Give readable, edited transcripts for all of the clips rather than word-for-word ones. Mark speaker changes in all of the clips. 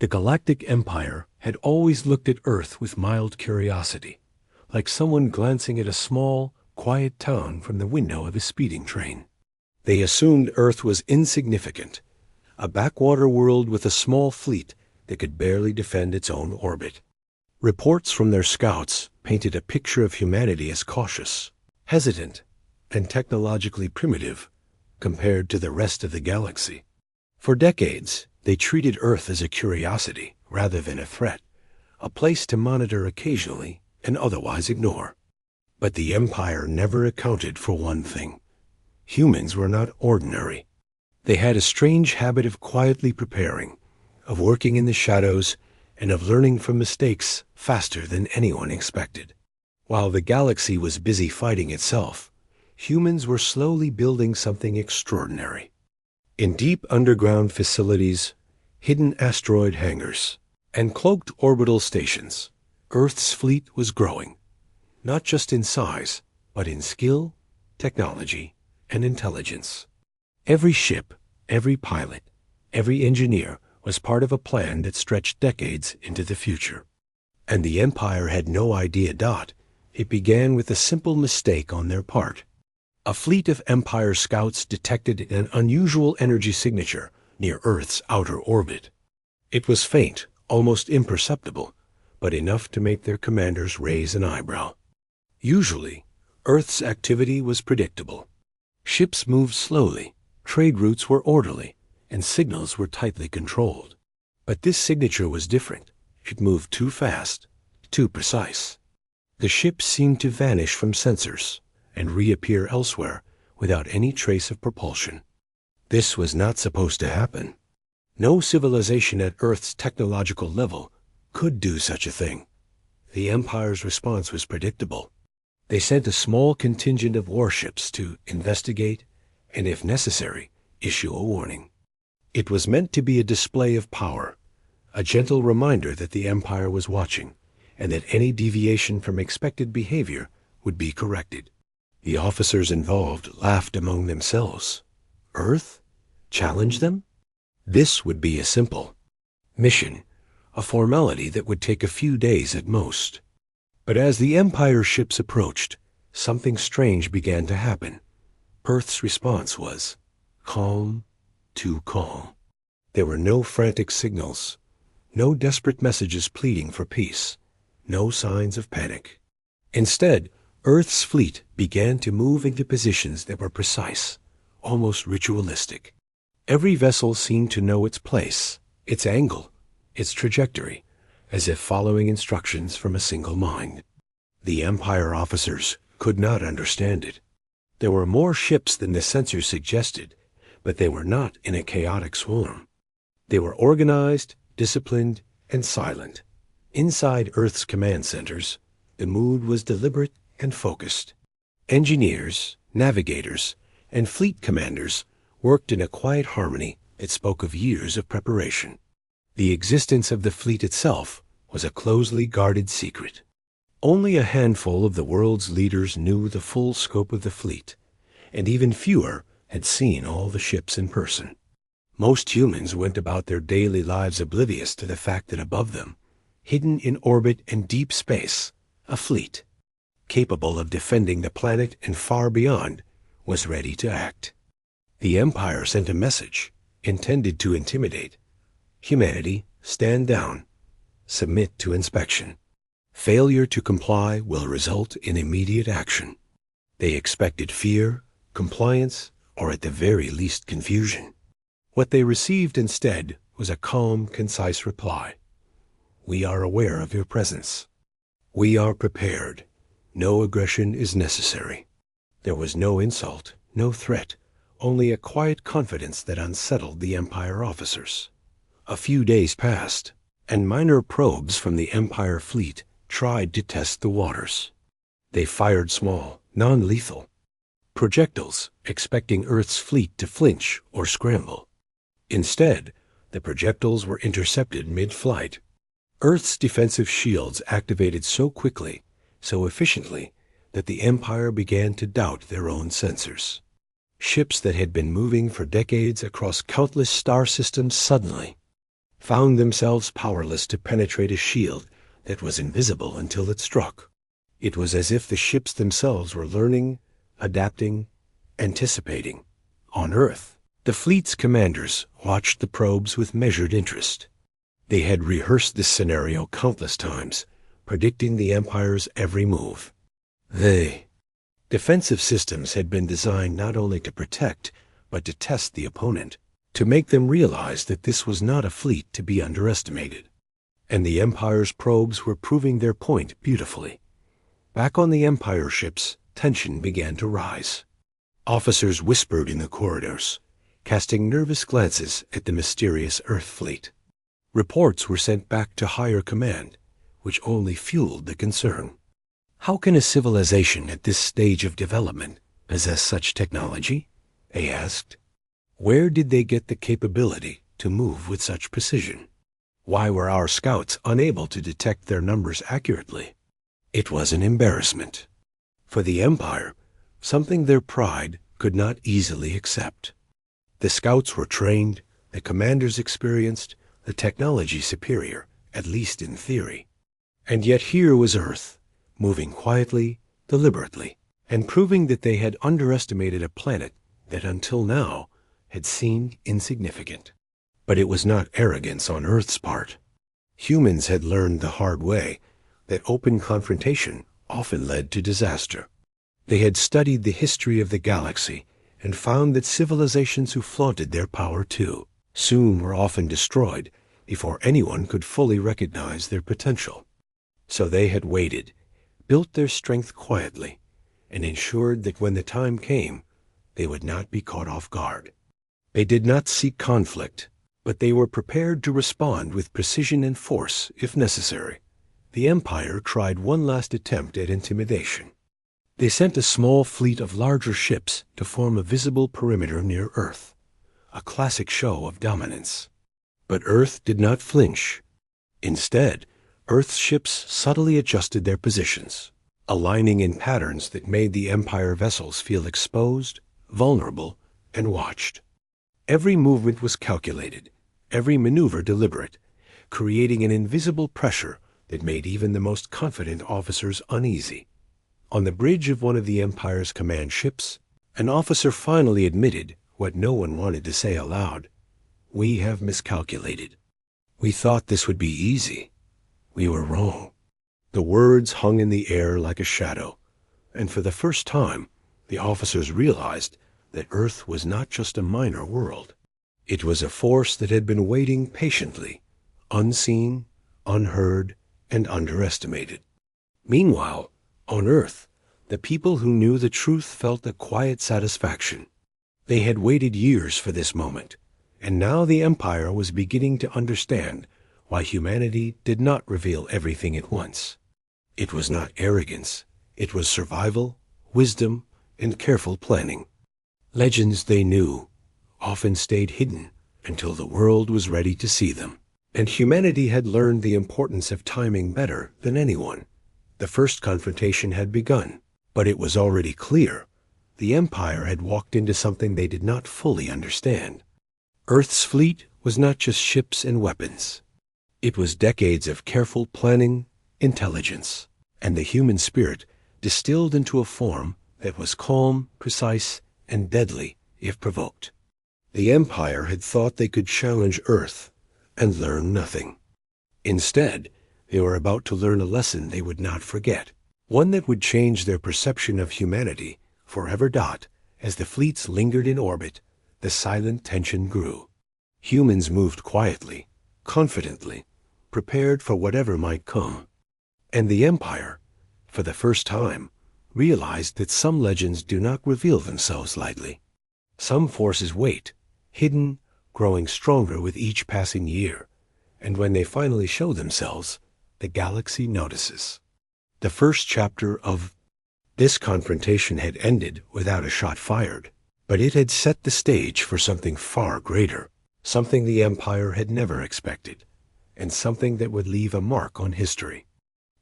Speaker 1: The Galactic Empire had always looked at Earth with mild curiosity, like someone glancing at a small, quiet town from the window of a speeding train. They assumed Earth was insignificant, a backwater world with a small fleet that could barely defend its own orbit. Reports from their scouts painted a picture of humanity as cautious, hesitant, and technologically primitive compared to the rest of the galaxy. For decades, they treated Earth as a curiosity rather than a threat, a place to monitor occasionally and otherwise ignore. But the Empire never accounted for one thing. Humans were not ordinary. They had a strange habit of quietly preparing, of working in the shadows, and of learning from mistakes faster than anyone expected. While the galaxy was busy fighting itself, humans were slowly building something extraordinary. In deep underground facilities, hidden asteroid hangars, and cloaked orbital stations, Earth's fleet was growing, not just in size, but in skill, technology, and intelligence. Every ship, every pilot, every engineer was part of a plan that stretched decades into the future. And the Empire had no idea it began with a simple mistake on their part. A fleet of Empire scouts detected an unusual energy signature near Earth's outer orbit. It was faint, almost imperceptible, but enough to make their commanders raise an eyebrow. Usually, Earth's activity was predictable. Ships moved slowly, trade routes were orderly, and signals were tightly controlled. But this signature was different. It moved too fast, too precise. The ships seemed to vanish from sensors and reappear elsewhere without any trace of propulsion. This was not supposed to happen. No civilization at Earth's technological level could do such a thing. The Empire's response was predictable. They sent a small contingent of warships to investigate and, if necessary, issue a warning. It was meant to be a display of power, a gentle reminder that the Empire was watching and that any deviation from expected behavior would be corrected. The officers involved laughed among themselves. Earth? Challenge them? This would be a simple mission, a formality that would take a few days at most. But as the Empire ships approached, something strange began to happen. Earth's response was calm, too calm. There were no frantic signals, no desperate messages pleading for peace, no signs of panic. Instead, Earth's fleet began to move into positions that were precise, almost ritualistic. Every vessel seemed to know its place, its angle, its trajectory, as if following instructions from a single mind. The Empire officers could not understand it. There were more ships than the sensors suggested, but they were not in a chaotic swarm. They were organized, disciplined, and silent. Inside Earth's command centers, the mood was deliberate and focused. Engineers, navigators, and fleet commanders worked in a quiet harmony that spoke of years of preparation. The existence of the fleet itself was a closely guarded secret. Only a handful of the world's leaders knew the full scope of the fleet, and even fewer had seen all the ships in person. Most humans went about their daily lives oblivious to the fact that above them, hidden in orbit and deep space, a fleet, capable of defending the planet and far beyond, was ready to act. The Empire sent a message intended to intimidate. Humanity, stand down. Submit to inspection. Failure to comply will result in immediate action. They expected fear, compliance, or at the very least confusion. What they received instead was a calm, concise reply. We are aware of your presence. We are prepared. No aggression is necessary. There was no insult, no threat, only a quiet confidence that unsettled the Empire officers. A few days passed, and minor probes from the Empire fleet tried to test the waters. They fired small, non-lethal projectiles, expecting Earth's fleet to flinch or scramble. Instead, the projectiles were intercepted mid-flight. Earth's defensive shields activated so quickly, so efficiently, that the Empire began to doubt their own sensors. Ships that had been moving for decades across countless star systems suddenly found themselves powerless to penetrate a shield that was invisible until it struck. It was as if the ships themselves were learning, adapting, anticipating. On Earth, the fleet's commanders watched the probes with measured interest. They had rehearsed this scenario countless times, predicting the Empire's every move. Defensive systems had been designed not only to protect, but to test the opponent, to make them realize that this was not a fleet to be underestimated. And the Empire's probes were proving their point beautifully. Back on the Empire ships, tension began to rise. Officers whispered in the corridors, casting nervous glances at the mysterious Earth fleet. Reports were sent back to higher command, which only fueled the concern. How can a civilization at this stage of development possess such technology? They asked. Where did they get the capability to move with such precision? Why were our scouts unable to detect their numbers accurately? It was an embarrassment. For the Empire, something their pride could not easily accept. The scouts were trained, the commanders experienced, the technology superior, at least in theory. And yet here was Earth, moving quietly, deliberately, and proving that they had underestimated a planet that until now had seemed insignificant. But it was not arrogance on Earth's part. Humans had learned the hard way that open confrontation often led to disaster. They had studied the history of the galaxy and found that civilizations who flaunted their power too soon were often destroyed before anyone could fully recognize their potential. So they had waited, built their strength quietly, and ensured that when the time came, they would not be caught off guard. They did not seek conflict, but they were prepared to respond with precision and force if necessary. The Empire tried one last attempt at intimidation. They sent a small fleet of larger ships to form a visible perimeter near Earth, a classic show of dominance. But Earth did not flinch. Instead, Earth's ships subtly adjusted their positions, aligning in patterns that made the Empire vessels feel exposed, vulnerable, and watched. Every movement was calculated, every maneuver deliberate, creating an invisible pressure that made even the most confident officers uneasy. On the bridge of one of the Empire's command ships, an officer finally admitted what no one wanted to say aloud. We have miscalculated. We thought this would be easy. We were wrong. The words hung in the air like a shadow, and for the first time, the officers realized that Earth was not just a minor world. It was a force that had been waiting patiently, unseen, unheard, and underestimated. Meanwhile, on Earth, the people who knew the truth felt a quiet satisfaction. They had waited years for this moment, and now the Empire was beginning to understand why humanity did not reveal everything at once. It was not arrogance. It was survival, wisdom, and careful planning. Legends they knew often stayed hidden until the world was ready to see them. And humanity had learned the importance of timing better than anyone. The first confrontation had begun, but it was already clear the Empire had walked into something they did not fully understand. Earth's fleet was not just ships and weapons. It was decades of careful planning, intelligence, and the human spirit distilled into a form that was calm, precise, and deadly if provoked. The Empire had thought they could challenge Earth and learn nothing. Instead, they were about to learn a lesson they would not forget, one that would change their perception of humanity forever. As the fleets lingered in orbit, the silent tension grew. Humans moved quietly, confidently, prepared for whatever might come. And the Empire, for the first time, realized that some legends do not reveal themselves lightly. Some forces wait, hidden, growing stronger with each passing year, and when they finally show themselves, the galaxy notices. The first chapter of this confrontation had ended without a shot fired, but it had set the stage for something far greater, something the Empire had never expected, and something that would leave a mark on history.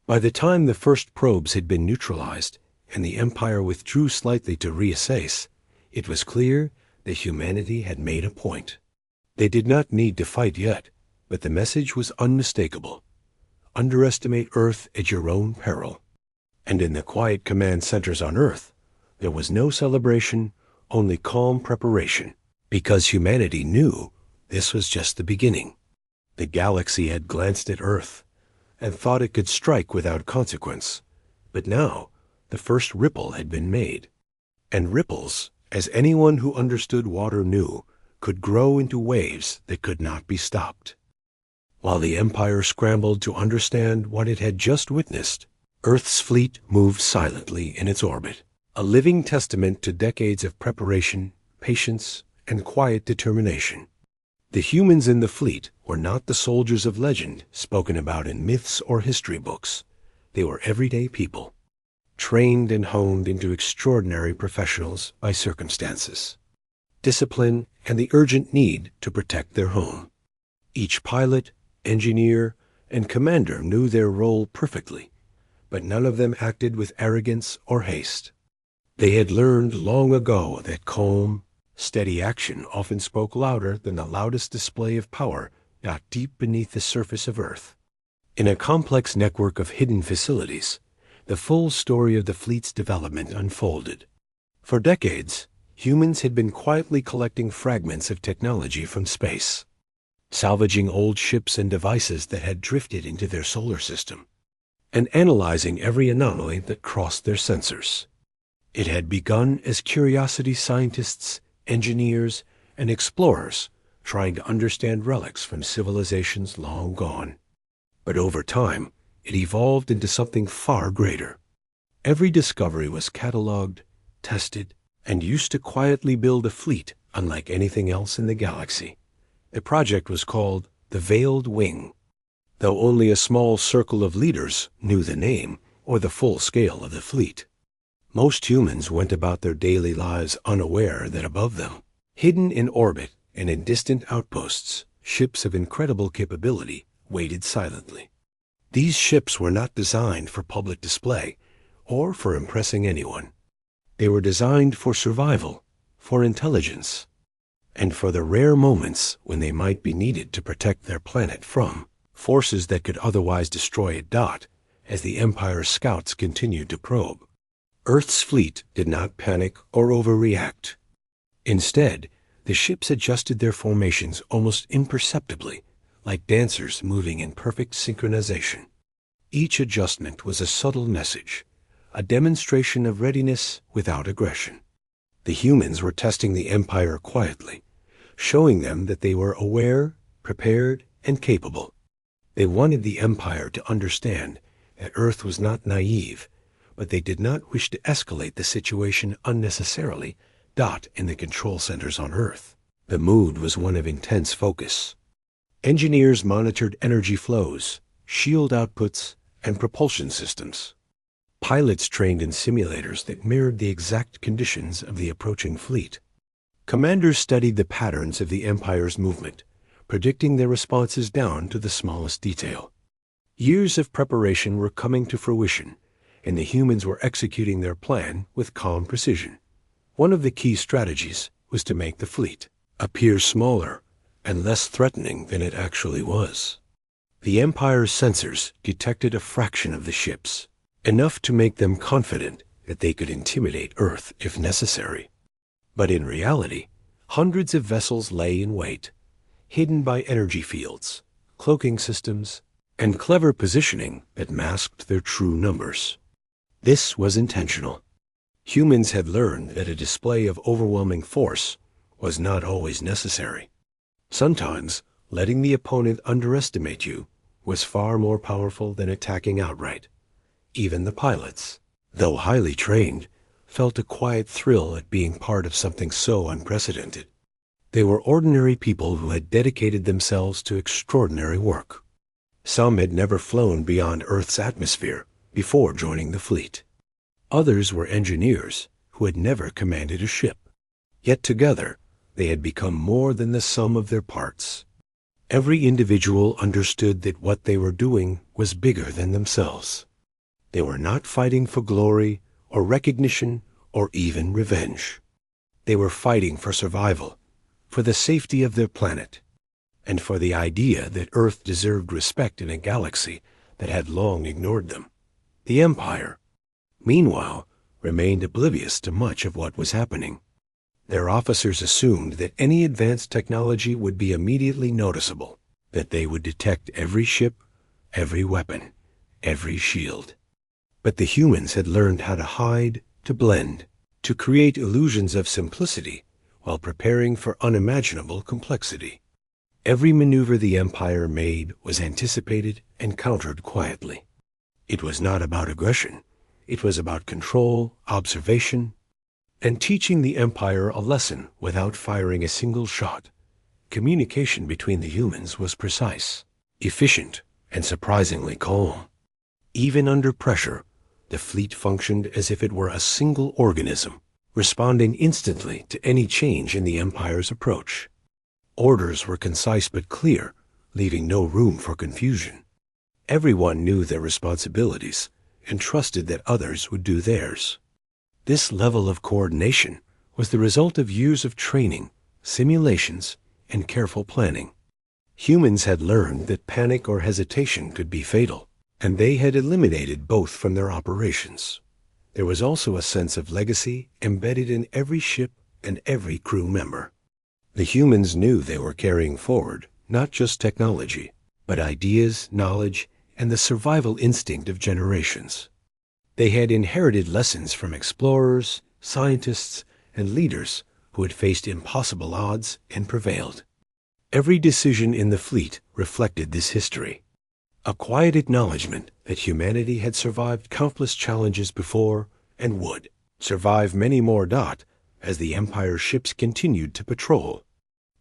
Speaker 1: By the time the first probes had been neutralized and the Empire withdrew slightly to reassess, it was clear that humanity had made a point. They did not need to fight yet. But the message was unmistakable. Underestimate Earth at your own peril. And in the quiet command centers on Earth, there was no celebration, only calm preparation, because humanity knew this was just the beginning. The galaxy had glanced at Earth and thought it could strike without consequence. But now, the first ripple had been made. And ripples, as anyone who understood water knew, could grow into waves that could not be stopped. While the Empire scrambled to understand what it had just witnessed, Earth's fleet moved silently in its orbit, a living testament to decades of preparation, patience, and quiet determination. The humans in the fleet were not the soldiers of legend spoken about in myths or history books. They were everyday people, trained and honed into extraordinary professionals by circumstances, discipline, and the urgent need to protect their home. Each pilot, engineer, and commander knew their role perfectly, but none of them acted with arrogance or haste. They had learned long ago that calm, steady action often spoke louder than the loudest display of power not deep beneath the surface of Earth. In a complex network of hidden facilities, the full story of the fleet's development unfolded. For decades, humans had been quietly collecting fragments of technology from space, salvaging old ships and devices that had drifted into their solar system, and analyzing every anomaly that crossed their sensors. It had begun as curiosity scientists, engineers, and explorers trying to understand relics from civilizations long gone. But over time, it evolved into something far greater. Every discovery was cataloged, tested, and used to quietly build a fleet unlike anything else in the galaxy. The project was called the Veiled Wing, though only a small circle of leaders knew the name or the full scale of the fleet. Most humans went about their daily lives unaware that above them, hidden in orbit and in distant outposts, ships of incredible capability waited silently. These ships were not designed for public display or for impressing anyone. They were designed for survival, for intelligence, and for the rare moments when they might be needed to protect their planet from forces that could otherwise destroy it. As the Empire's scouts continued to probe, Earth's fleet did not panic or overreact. Instead, the ships adjusted their formations almost imperceptibly, like dancers moving in perfect synchronization. Each adjustment was a subtle message, a demonstration of readiness without aggression. The humans were testing the Empire quietly, showing them that they were aware, prepared, and capable. They wanted the Empire to understand that Earth was not naive, but they did not wish to escalate the situation unnecessarily. In the control centers on Earth, the mood was one of intense focus. Engineers monitored energy flows, shield outputs, and propulsion systems. Pilots trained in simulators that mirrored the exact conditions of the approaching fleet. Commanders studied the patterns of the Empire's movement, predicting their responses down to the smallest detail. Years of preparation were coming to fruition, and the humans were executing their plan with calm precision. One of the key strategies was to make the fleet appear smaller and less threatening than it actually was. The Empire's sensors detected a fraction of the ships, enough to make them confident that they could intimidate Earth if necessary. But in reality, hundreds of vessels lay in wait, hidden by energy fields, cloaking systems, and clever positioning that masked their true numbers. This was intentional. Humans had learned that a display of overwhelming force was not always necessary. Sometimes, letting the opponent underestimate you was far more powerful than attacking outright. Even the pilots, though highly trained, felt a quiet thrill at being part of something so unprecedented. They were ordinary people who had dedicated themselves to extraordinary work. Some had never flown beyond Earth's atmosphere before joining the fleet. Others were engineers who had never commanded a ship. Yet together, they had become more than the sum of their parts. Every individual understood that what they were doing was bigger than themselves. They were not fighting for glory or recognition or even revenge. They were fighting for survival, for the safety of their planet. and for the idea that Earth deserved respect in a galaxy that had long ignored them. The Empire, meanwhile, remained oblivious to much of what was happening. Their officers assumed that any advanced technology would be immediately noticeable, that they would detect every ship, every weapon, every shield. But the humans had learned how to hide, to blend, to create illusions of simplicity while preparing for unimaginable complexity. Every maneuver the Empire made was anticipated and countered quietly. It was not about aggression. It was about control, observation, and teaching the Empire a lesson without firing a single shot. Communication between the humans was precise, efficient, and surprisingly calm. Even under pressure, the fleet functioned as if it were a single organism, responding instantly to any change in the Empire's approach. Orders were concise but clear, leaving no room for confusion. Everyone knew their responsibilities and trusted that others would do theirs. This level of coordination was the result of years of training, simulations, and careful planning. Humans had learned that panic or hesitation could be fatal, and they had eliminated both from their operations. There was also a sense of legacy embedded in every ship and every crew member. The humans knew they were carrying forward not just technology, but ideas, knowledge, and the survival instinct of generations. They had inherited lessons from explorers, scientists, and leaders who had faced impossible odds and prevailed. Every decision in the fleet reflected this history, a quiet acknowledgement that humanity had survived countless challenges before and would survive many more. As the Empire's ships continued to patrol,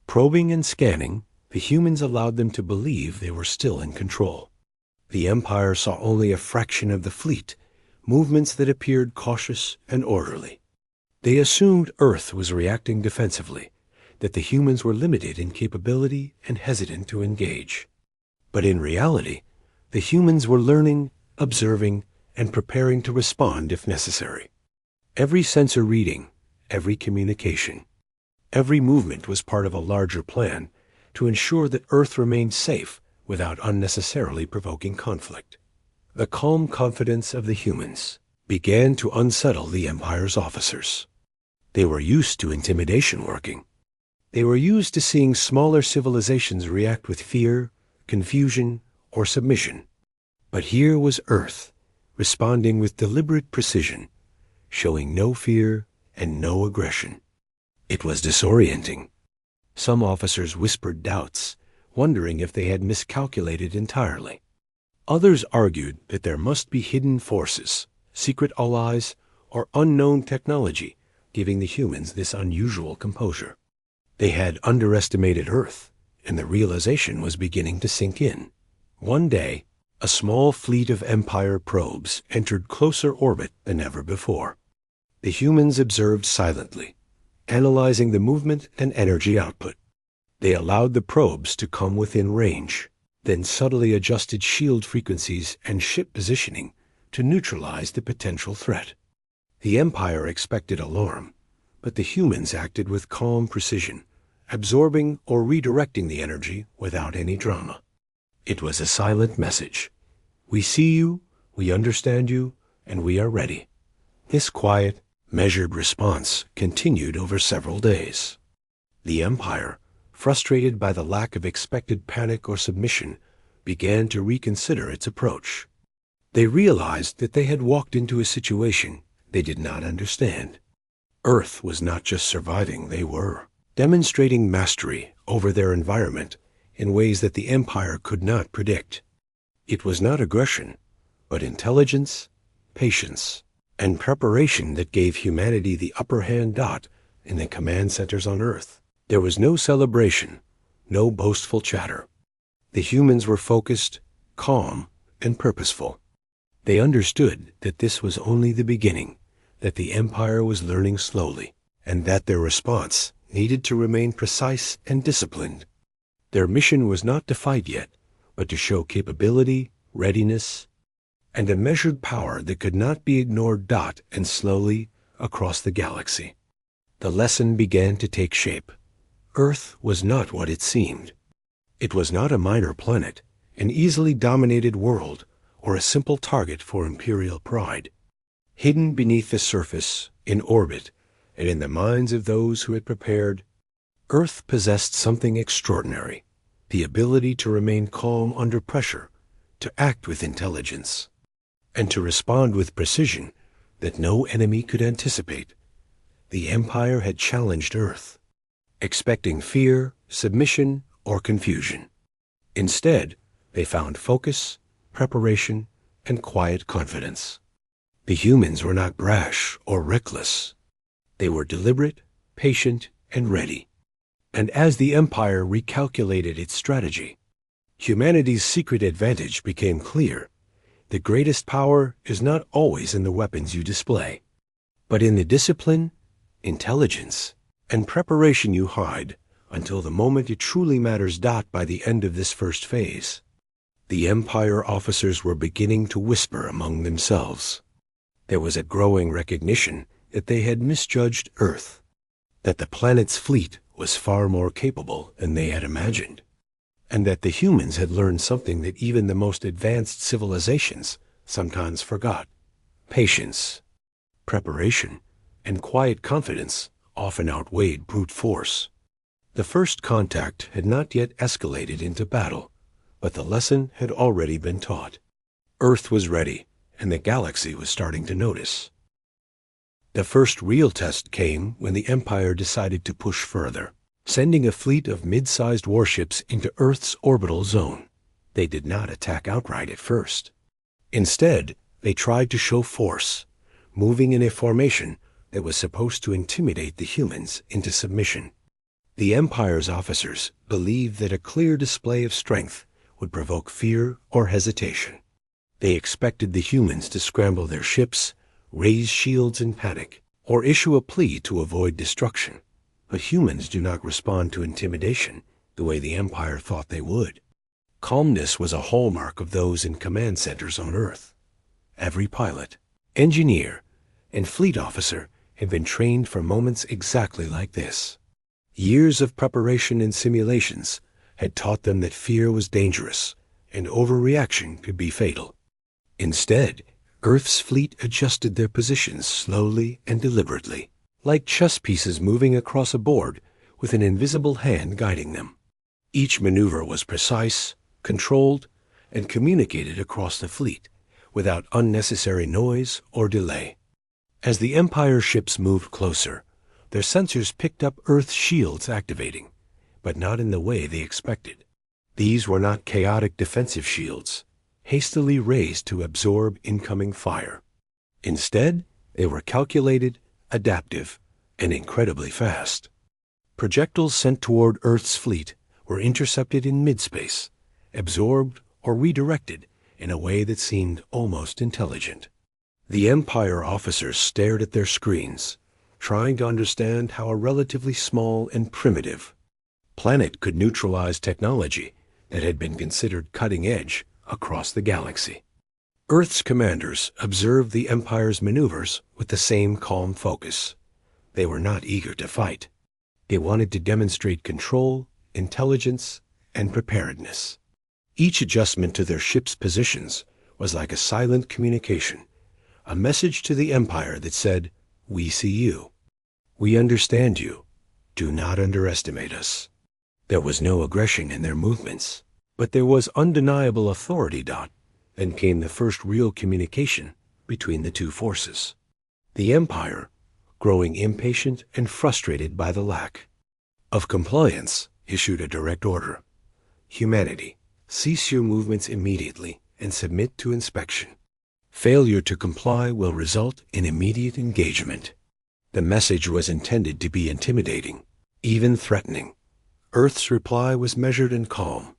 Speaker 1: probing and scanning, the humans allowed them to believe they were still in control. The Empire saw only a fraction of the fleet, movements that appeared cautious and orderly. They assumed Earth was reacting defensively, that the humans were limited in capability and hesitant to engage. But in reality, the humans were learning, observing, and preparing to respond if necessary. Every sensor reading, every communication, every movement was part of a larger plan to ensure that Earth remained safe without unnecessarily provoking conflict. The calm confidence of the humans began to unsettle the Empire's officers. They were used to intimidation working. They were used to seeing smaller civilizations react with fear, confusion, or submission. But here was Earth, responding with deliberate precision, showing no fear and no aggression. It was disorienting. Some officers whispered doubts, wondering if they had miscalculated entirely. Others argued that there must be hidden forces, secret allies, or unknown technology giving the humans this unusual composure. They had underestimated Earth, and the realization was beginning to sink in. One day, a small fleet of Empire probes entered closer orbit than ever before. The humans observed silently, analyzing the movement and energy output. They allowed the probes to come within range, then subtly adjusted shield frequencies and ship positioning to neutralize the potential threat. The Empire expected alarm, but the humans acted with calm precision, absorbing or redirecting the energy without any drama. It was a silent message. We see you, we understand you, and we are ready. This quiet, measured response continued over several days. The Empire, frustrated by the lack of expected panic or submission, began to reconsider its approach. They realized that they had walked into a situation they did not understand. Earth was not just surviving, they were demonstrating mastery over their environment in ways that the Empire could not predict. It was not aggression, but intelligence, patience, and preparation that gave humanity the upper hand. In the command centers on Earth, there was no celebration, no boastful chatter. The humans were focused, calm, and purposeful. They understood that this was only the beginning, that the Empire was learning slowly, and that their response needed to remain precise and disciplined. Their mission was not to fight yet, but to show capability, readiness, and a measured power that could not be ignored. And slowly, across the galaxy, the lesson began to take shape. Earth was not what it seemed. It was not a minor planet, an easily dominated world, or a simple target for imperial pride. Hidden beneath the surface, in orbit, and in the minds of those who had prepared, Earth possessed something extraordinary, the ability to remain calm under pressure, to act with intelligence, and to respond with precision that no enemy could anticipate. The Empire had challenged Earth, expecting fear, submission, or confusion. Instead, they found focus, preparation, and quiet confidence. The humans were not brash or reckless. They were deliberate, patient, and ready. And as the Empire recalculated its strategy, humanity's secret advantage became clear. The greatest power is not always in the weapons you display, but in the discipline, intelligence, and preparation you hide until the moment it truly matters. By the end of this first phase, the Empire officers were beginning to whisper among themselves. There was a growing recognition that they had misjudged Earth, that the planet's fleet was far more capable than they had imagined, and that the humans had learned something that even the most advanced civilizations sometimes forgot. Patience, preparation, and quiet confidence often outweighed brute force. The first contact had not yet escalated into battle, but the lesson had already been taught. Earth was ready, and the galaxy was starting to notice. The first real test came when the Empire decided to push further, sending a fleet of mid-sized warships into Earth's orbital zone. They did not attack outright at first. Instead, they tried to show force, moving in a formation that was supposed to intimidate the humans into submission. The Empire's officers believed that a clear display of strength would provoke fear or hesitation. They expected the humans to scramble their ships, raise shields in panic, or issue a plea to avoid destruction. But humans do not respond to intimidation the way the Empire thought they would. Calmness was a hallmark of those in command centers on Earth. Every pilot, engineer, and fleet officer had been trained for moments exactly like this. Years of preparation and simulations had taught them that fear was dangerous and overreaction could be fatal. Instead, Earth's fleet adjusted their positions slowly and deliberately, like chess pieces moving across a board with an invisible hand guiding them. Each maneuver was precise, controlled, and communicated across the fleet without unnecessary noise or delay. As the Empire ships moved closer, their sensors picked up Earth's shields activating, but not in the way they expected. These were not chaotic defensive shields, hastily raised to absorb incoming fire. Instead, they were calculated, adaptive, and incredibly fast. Projectiles sent toward Earth's fleet were intercepted in midspace, absorbed or redirected in a way that seemed almost intelligent. The Empire officers stared at their screens, trying to understand how a relatively small and primitive planet could neutralize technology that had been considered cutting edge across the galaxy. Earth's commanders observed the Empire's maneuvers with the same calm focus. They were not eager to fight. They wanted to demonstrate control, intelligence, and preparedness. Each adjustment to their ship's positions was like a silent communication, a message to the Empire that said, "We see you. We understand you. Do not underestimate us." There was no aggression in their movements, but there was undeniable authority. Then came the first real communication between the two forces. The Empire, growing impatient and frustrated by the lack of compliance, issued a direct order. Humanity, cease your movements immediately and submit to inspection. Failure to comply will result in immediate engagement. The message was intended to be intimidating, even threatening. Earth's reply was measured and calm.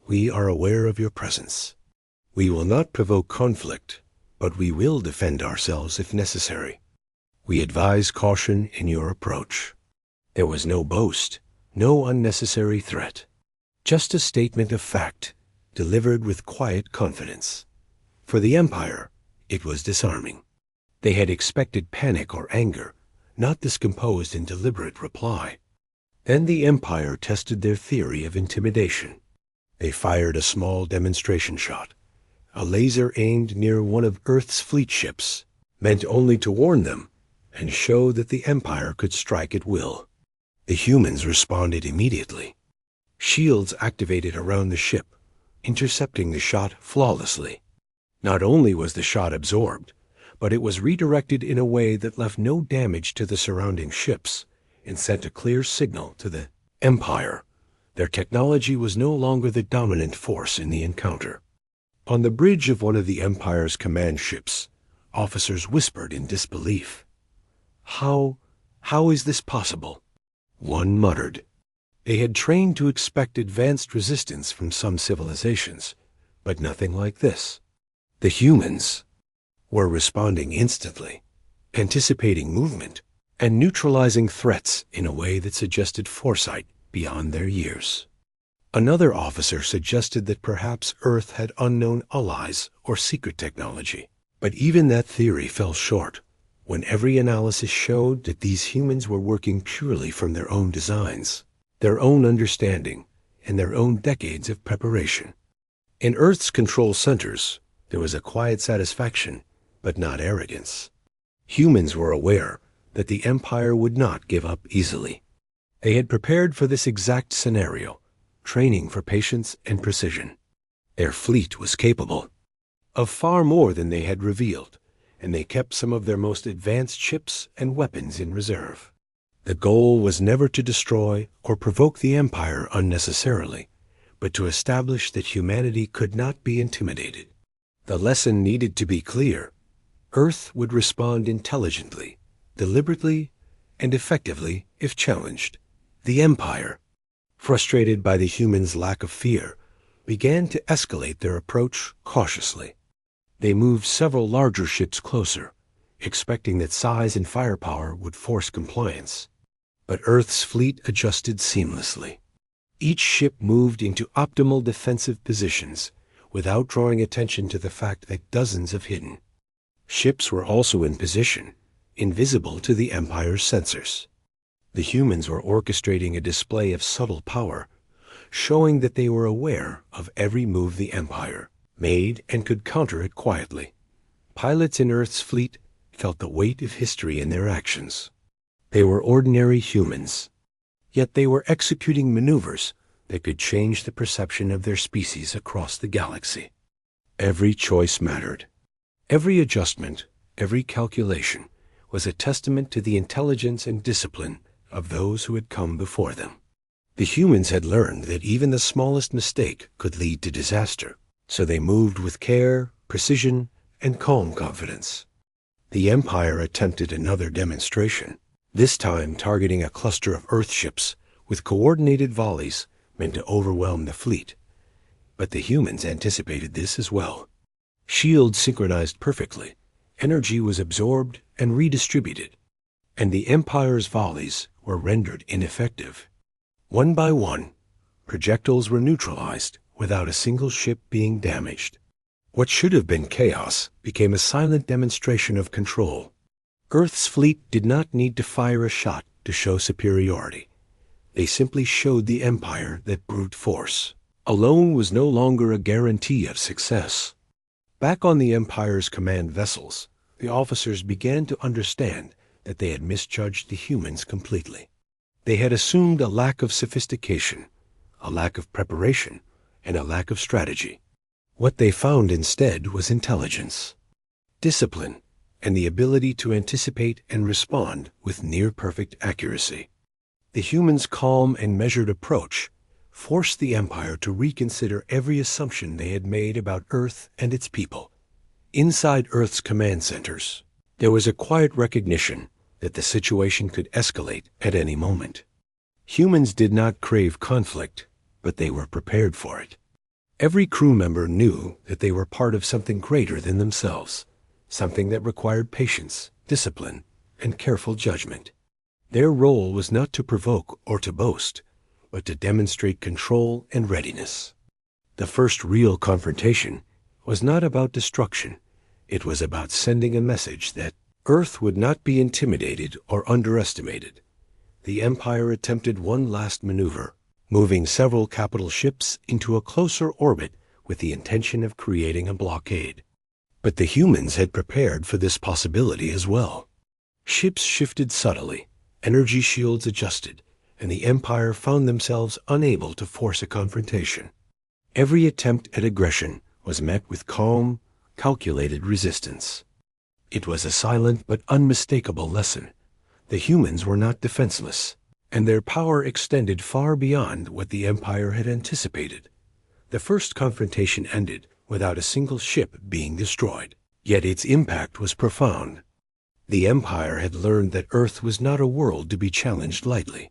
Speaker 1: We are aware of your presence. We will not provoke conflict, but we will defend ourselves if necessary. We advise caution in your approach. There was no boast, no unnecessary threat, just a statement of fact, delivered with quiet confidence. For the Empire, it was disarming. They had expected panic or anger, not this composed and deliberate reply. Then the Empire tested their theory of intimidation. They fired a small demonstration shot, a laser aimed near one of Earth's fleet ships, meant only to warn them and show that the Empire could strike at will. The humans responded immediately. Shields activated around the ship, intercepting the shot flawlessly. Not only was the shot absorbed, but it was redirected in a way that left no damage to the surrounding ships and sent a clear signal to the Empire. Their technology was no longer the dominant force in the encounter. On the bridge of one of the Empire's command ships, officers whispered in disbelief. How is this possible? One muttered. They had trained to expect advanced resistance from some civilizations, but nothing like this. The humans were responding instantly, anticipating movement, and neutralizing threats in a way that suggested foresight beyond their years. Another officer suggested that perhaps Earth had unknown allies or secret technology, but even that theory fell short when every analysis showed that these humans were working purely from their own designs, their own understanding, and their own decades of preparation. In Earth's control centers, there was a quiet satisfaction, but not arrogance. Humans were aware that the Empire would not give up easily. They had prepared for this exact scenario, training for patience and precision. Their fleet was capable of far more than they had revealed, and they kept some of their most advanced ships and weapons in reserve. The goal was never to destroy or provoke the Empire unnecessarily, but to establish that humanity could not be intimidated. The lesson needed to be clear. Earth would respond intelligently, deliberately, and effectively if challenged. The Empire, frustrated by the humans' lack of fear, began to escalate their approach cautiously. They moved several larger ships closer, expecting that size and firepower would force compliance. But Earth's fleet adjusted seamlessly. Each ship moved into optimal defensive positions without drawing attention to the fact that dozens of hidden ships were also in position, invisible to the Empire's sensors. The humans were orchestrating a display of subtle power, showing that they were aware of every move the Empire made and could counter it quietly. Pilots in Earth's fleet felt the weight of history in their actions. They were ordinary humans, yet they were executing maneuvers that could change the perception of their species across the galaxy. Every choice mattered. Every adjustment, every calculation was a testament to the intelligence and discipline of those who had come before them. The humans had learned that even the smallest mistake could lead to disaster, so they moved with care, precision, and calm confidence. The Empire attempted another demonstration, this time targeting a cluster of Earth ships with coordinated volleys meant to overwhelm the fleet. But the humans anticipated this as well. Shields synchronized perfectly, energy was absorbed and redistributed, and the Empire's volleys were rendered ineffective. One by one, projectiles were neutralized without a single ship being damaged. What should have been chaos became a silent demonstration of control. Earth's fleet did not need to fire a shot to show superiority. They simply showed the Empire that brute force alone was no longer a guarantee of success. Back on the Empire's command vessels, the officers began to understand that they had misjudged the humans completely. They had assumed a lack of sophistication, a lack of preparation, and a lack of strategy. What they found instead was intelligence, discipline, and the ability to anticipate and respond with near-perfect accuracy. The humans' calm and measured approach forced the Empire to reconsider every assumption they had made about Earth and its people. Inside Earth's command centers, there was a quiet recognition that the situation could escalate at any moment. Humans did not crave conflict, but they were prepared for it. Every crew member knew that they were part of something greater than themselves, something that required patience, discipline, and careful judgment. Their role was not to provoke or to boast, but to demonstrate control and readiness. The first real confrontation was not about destruction. It was about sending a message that Earth would not be intimidated or underestimated. The Empire attempted one last maneuver, moving several capital ships into a closer orbit with the intention of creating a blockade. But the humans had prepared for this possibility as well. Ships shifted subtly, energy shields adjusted, and the Empire found themselves unable to force a confrontation. Every attempt at aggression was met with calm, calculated resistance. It was a silent but unmistakable lesson. The humans were not defenseless, and their power extended far beyond what the Empire had anticipated. The first confrontation ended without a single ship being destroyed, yet its impact was profound. The Empire had learned that Earth was not a world to be challenged lightly.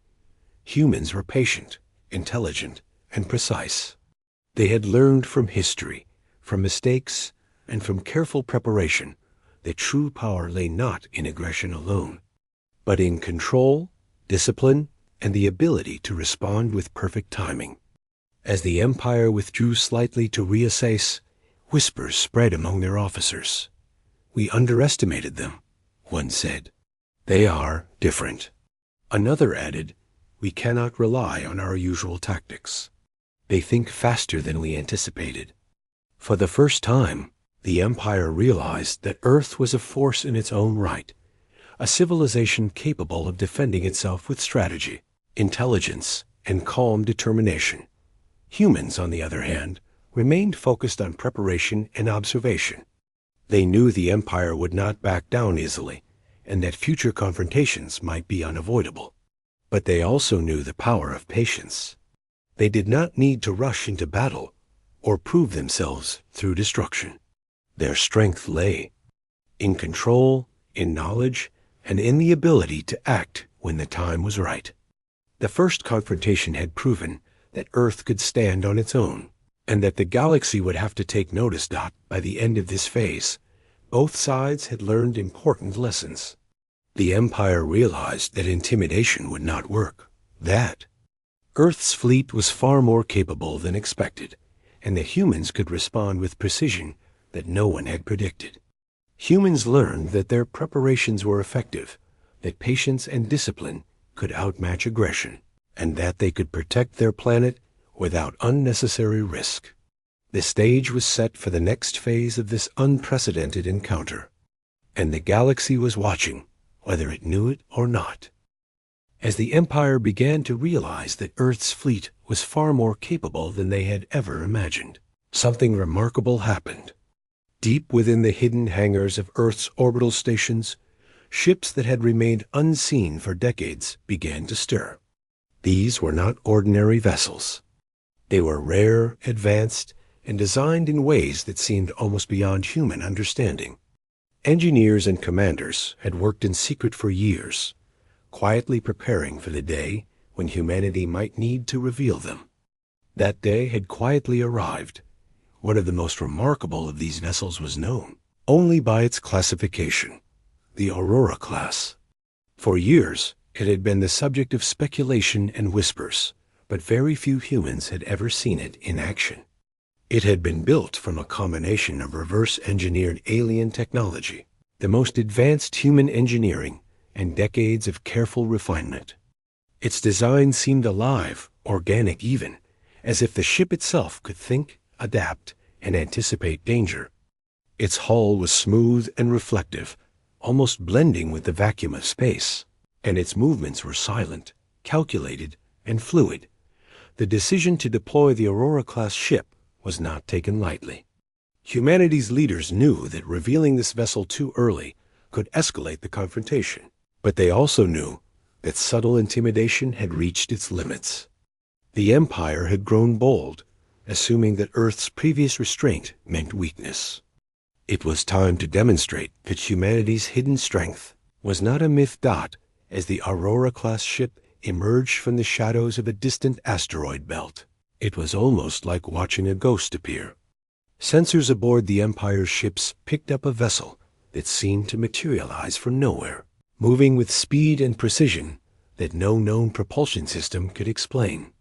Speaker 1: Humans were patient, intelligent, and precise. They had learned from history, from mistakes, and from careful preparation that true power lay not in aggression alone, but in control, discipline, and the ability to respond with perfect timing. As the Empire withdrew slightly to reassess, whispers spread among their officers. "We underestimated them," one said. "They are different." Another added, "We cannot rely on our usual tactics. They think faster than we anticipated." For the first time, the Empire realized that Earth was a force in its own right, a civilization capable of defending itself with strategy, intelligence, and calm determination. Humans, on the other hand, remained focused on preparation and observation. They knew the Empire would not back down easily, and that future confrontations might be unavoidable. But they also knew the power of patience. They did not need to rush into battle or prove themselves through destruction. Their strength lay in control, in knowledge, and in the ability to act when the time was right. The first confrontation had proven that Earth could stand on its own, and that the galaxy would have to take notice. By the end of this phase, both sides had learned important lessons. The Empire realized that intimidation would not work, that Earth's fleet was far more capable than expected, and that humans could respond with precision that no one had predicted. Humans learned that their preparations were effective, that patience and discipline could outmatch aggression, and that they could protect their planet without unnecessary risk. The stage was set for the next phase of this unprecedented encounter, and the galaxy was watching, whether it knew it or not. As the Empire began to realize that Earth's fleet was far more capable than they had ever imagined, something remarkable happened. Deep within the hidden hangars of Earth's orbital stations, ships that had remained unseen for decades began to stir. These were not ordinary vessels. They were rare, advanced, and designed in ways that seemed almost beyond human understanding. Engineers and commanders had worked in secret for years, quietly preparing for the day when humanity might need to reveal them. That day had quietly arrived. One of the most remarkable of these vessels was known only by its classification, the Aurora class. For years, it had been the subject of speculation and whispers, but very few humans had ever seen it in action. It had been built from a combination of reverse-engineered alien technology, the most advanced human engineering, and decades of careful refinement. Its design seemed alive, organic even, as if the ship itself could think, adapt, and anticipate danger. Its hull was smooth and reflective, almost blending with the vacuum of space, and its movements were silent, calculated, and fluid. The decision to deploy the Aurora-class ship was not taken lightly. Humanity's leaders knew that revealing this vessel too early could escalate the confrontation, but they also knew that subtle intimidation had reached its limits. The Empire had grown bold, assuming that Earth's previous restraint meant weakness. It was time to demonstrate that humanity's hidden strength was not a myth. As the Aurora-class ship emerged from the shadows of a distant asteroid belt, it was almost like watching a ghost appear. Sensors aboard the Empire's ships picked up a vessel that seemed to materialize from nowhere, moving with speed and precision that no known propulsion system could explain.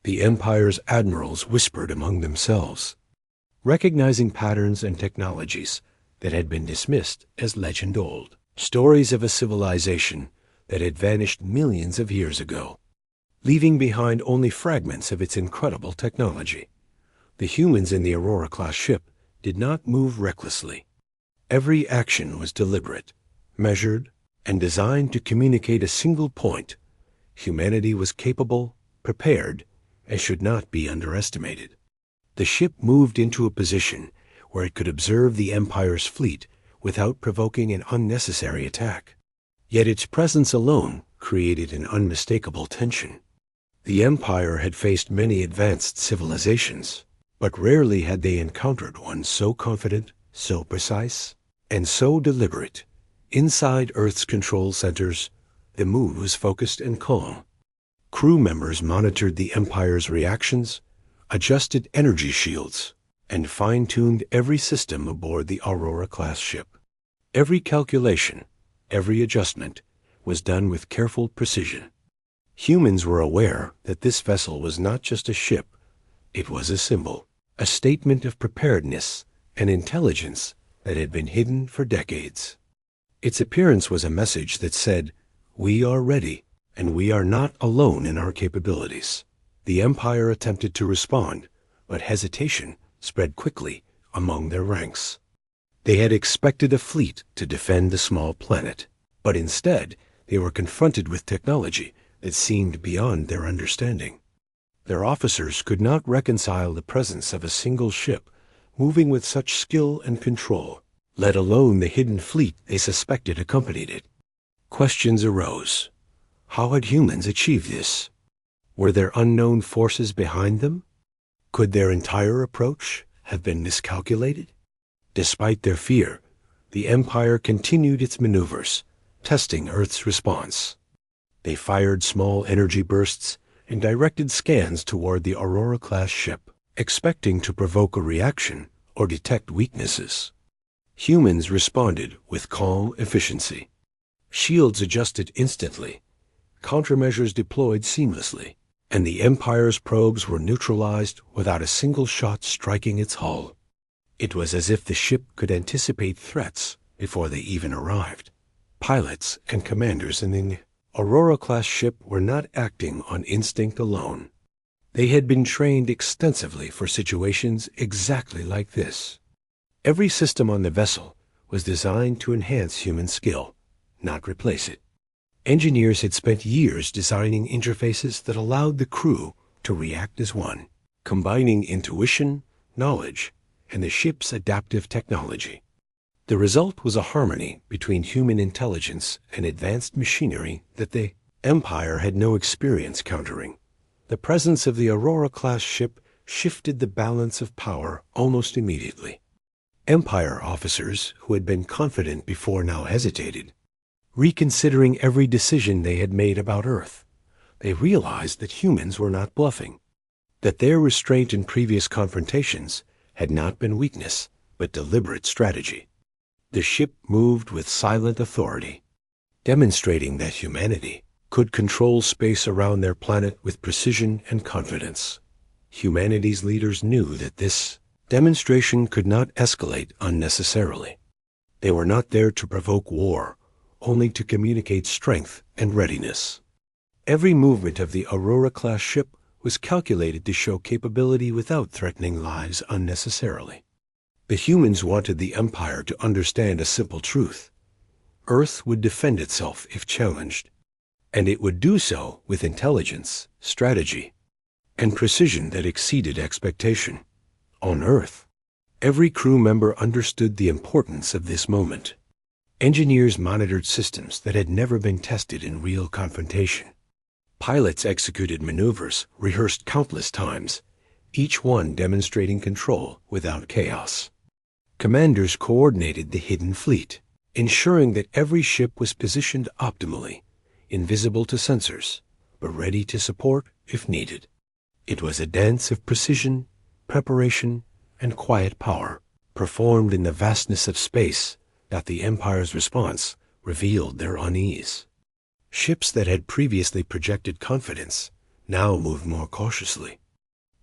Speaker 1: The Empire's admirals whispered among themselves, recognizing patterns and technologies that had been dismissed as legend old, stories of a civilization that had vanished millions of years ago. leaving behind only fragments of its incredible technology. The humans in the Aurora-class ship did not move recklessly. Every action was deliberate, measured, and designed to communicate a single point. Humanity was capable, prepared, and should not be underestimated. The ship moved into a position where it could observe the Empire's fleet without provoking an unnecessary attack. Yet its presence alone created an unmistakable tension. The Empire had faced many advanced civilizations, but rarely had they encountered one so confident, so precise, and so deliberate. Inside Earth's control centers, the mood was focused and calm. Crew members monitored the Empire's reactions, adjusted energy shields, and fine-tuned every system aboard the Aurora-class ship. Every calculation, every adjustment, was done with careful precision. Humans were aware that this vessel was not just a ship, it was a symbol, a statement of preparedness and intelligence that had been hidden for decades. Its appearance was a message that said, "We are ready, and we are not alone in our capabilities." The Empire attempted to respond, but hesitation spread quickly among their ranks. They had expected a fleet to defend the small planet, but instead they were confronted with technology that seemed beyond their understanding. Their officers could not reconcile the presence of a single ship moving with such skill and control, let alone the hidden fleet they suspected accompanied it. Questions arose. How had humans achieved this? Were there unknown forces behind them? Could their entire approach have been miscalculated? Despite their fear, the Empire continued its maneuvers, testing Earth's response. They fired small energy bursts and directed scans toward the Aurora-class ship, expecting to provoke a reaction or detect weaknesses. Humans responded with calm efficiency. Shields adjusted instantly, countermeasures deployed seamlessly, and the Empire's probes were neutralized without a single shot striking its hull. It was as if the ship could anticipate threats before they even arrived. Pilots and commanders in the Aurora-class ship were not acting on instinct alone. They had been trained extensively for situations exactly like this. Every system on the vessel was designed to enhance human skill, not replace it. Engineers had spent years designing interfaces that allowed the crew to react as one, combining intuition, knowledge, and the ship's adaptive technology. The result was a harmony between human intelligence and advanced machinery that the Empire had no experience countering. The presence of the Aurora-class ship shifted the balance of power almost immediately. Empire officers who had been confident before now hesitated. Reconsidering every decision they had made about Earth, they realized that humans were not bluffing, that their restraint in previous confrontations had not been weakness, but deliberate strategy. The ship moved with silent authority, demonstrating that humanity could control space around their planet with precision and confidence. Humanity's leaders knew that this demonstration could not escalate unnecessarily. They were not there to provoke war, only to communicate strength and readiness. Every movement of the Aurora-class ship was calculated to show capability without threatening lives unnecessarily. The humans wanted the Empire to understand a simple truth. Earth would defend itself if challenged, and it would do so with intelligence, strategy, and precision that exceeded expectation. On Earth, every crew member understood the importance of this moment. Engineers monitored systems that had never been tested in real confrontation. Pilots executed maneuvers rehearsed countless times, each one demonstrating control without chaos. Commanders coordinated the hidden fleet, ensuring that every ship was positioned optimally, invisible to sensors, but ready to support if needed. It was a dance of precision, preparation, and quiet power, performed in the vastness of space that the Empire's response revealed their unease. Ships that had previously projected confidence now moved more cautiously.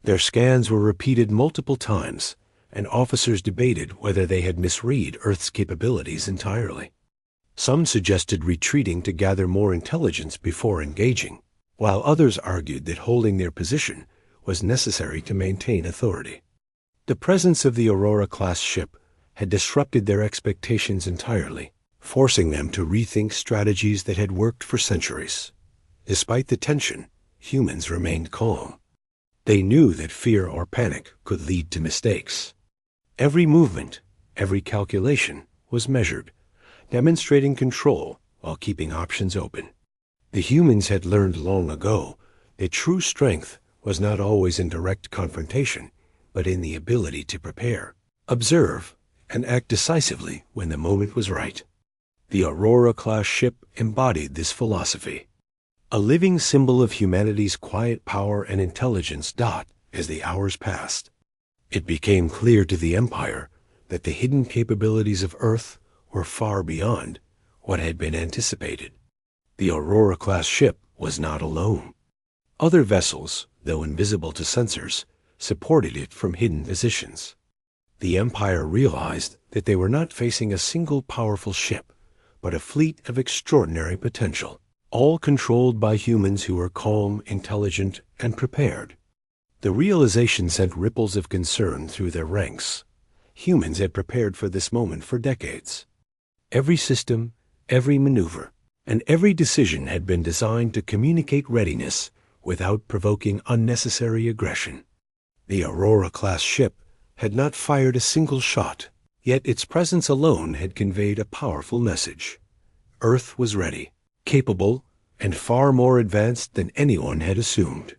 Speaker 1: Their scans were repeated multiple times, and officers debated whether they had misread Earth's capabilities entirely. Some suggested retreating to gather more intelligence before engaging, while others argued that holding their position was necessary to maintain authority. The presence of the Aurora-class ship had disrupted their expectations entirely, forcing them to rethink strategies that had worked for centuries. Despite the tension, humans remained calm. They knew that fear or panic could lead to mistakes. Every movement, every calculation was measured, demonstrating control while keeping options open. The humans had learned long ago that true strength was not always in direct confrontation, but in the ability to prepare, observe, and act decisively when the moment was right. The Aurora-class ship embodied this philosophy, a living symbol of humanity's quiet power and intelligence. As the hours passed, it became clear to the Empire that the hidden capabilities of Earth were far beyond what had been anticipated. The Aurora-class ship was not alone. Other vessels, though invisible to sensors, supported it from hidden positions. The Empire realized that they were not facing a single powerful ship, but a fleet of extraordinary potential, all controlled by humans who were calm, intelligent, and prepared. The realization sent ripples of concern through their ranks. Humans had prepared for this moment for decades. Every system, every maneuver, and every decision had been designed to communicate readiness without provoking unnecessary aggression. The Aurora-class ship had not fired a single shot, yet its presence alone had conveyed a powerful message. Earth was ready, capable, and far more advanced than anyone had assumed.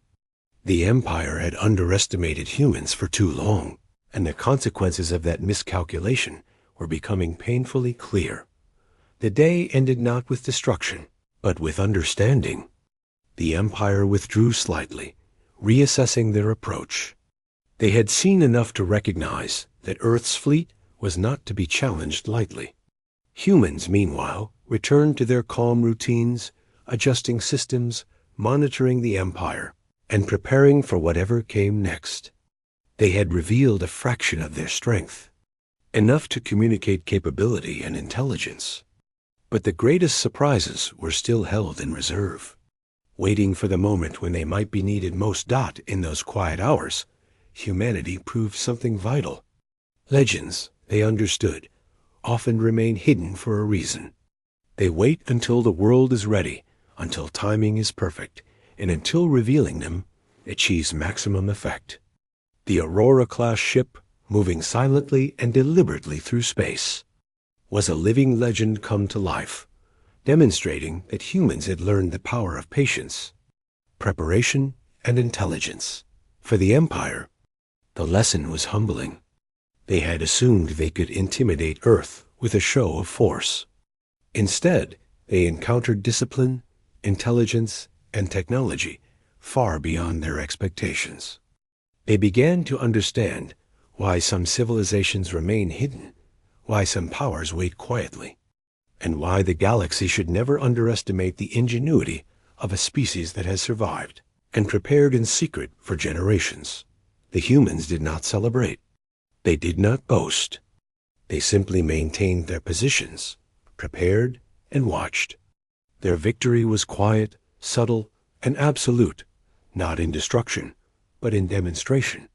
Speaker 1: The Empire had underestimated humans for too long, and the consequences of that miscalculation were becoming painfully clear. The day ended not with destruction, but with understanding. The Empire withdrew slightly, reassessing their approach. They had seen enough to recognize that Earth's fleet was not to be challenged lightly. Humans, meanwhile, returned to their calm routines, adjusting systems, monitoring the Empire, and preparing for whatever came next. They had revealed a fraction of their strength, enough to communicate capability and intelligence. But the greatest surprises were still held in reserve, waiting for the moment when they might be needed most. In those quiet hours, humanity proved something vital. Legends, they understood, often remain hidden for a reason. They wait until the world is ready, until timing is perfect, and until revealing them achieves maximum effect. The Aurora-class ship, moving silently and deliberately through space, was a living legend come to life, demonstrating that humans had learned the power of patience, preparation, and intelligence. For the Empire, the lesson was humbling. They had assumed they could intimidate Earth with a show of force. Instead, they encountered discipline, intelligence, and technology far beyond their expectations. They began to understand why some civilizations remain hidden, why some powers wait quietly, and why the galaxy should never underestimate the ingenuity of a species that has survived and prepared in secret for generations. The humans did not celebrate. They did not boast. They simply maintained their positions, prepared and watched. Their victory was quiet, subtle, and absolute, not in destruction, but in demonstration.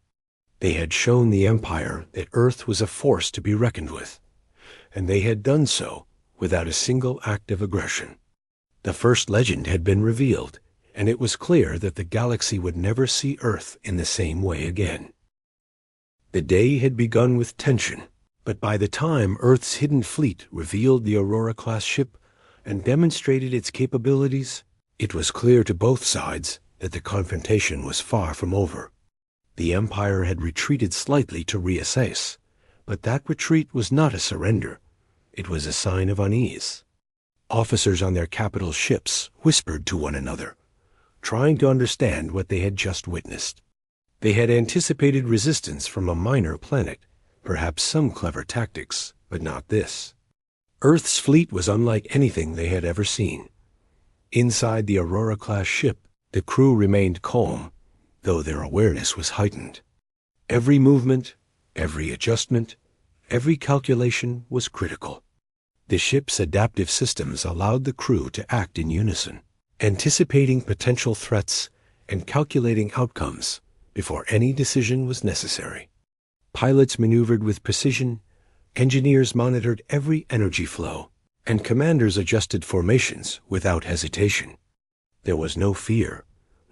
Speaker 1: They had shown the Empire that Earth was a force to be reckoned with, and they had done so without a single act of aggression. The first legend had been revealed, and it was clear that the galaxy would never see Earth in the same way again. The day had begun with tension, but by the time Earth's hidden fleet revealed the Aurora-class ship and demonstrated its capabilities, it was clear to both sides that the confrontation was far from over. The Empire had retreated slightly to reassess, but that retreat was not a surrender. It was a sign of unease. Officers on their capital ships whispered to one another, trying to understand what they had just witnessed. They had anticipated resistance from a minor planet, perhaps some clever tactics, but not this. Earth's fleet was unlike anything they had ever seen. Inside the Aurora-class ship, the crew remained calm, though their awareness was heightened. Every movement, every adjustment, every calculation was critical. The ship's adaptive systems allowed the crew to act in unison, anticipating potential threats and calculating outcomes before any decision was necessary. Pilots maneuvered with precision, engineers monitored every energy flow, and commanders adjusted formations without hesitation. There was no fear,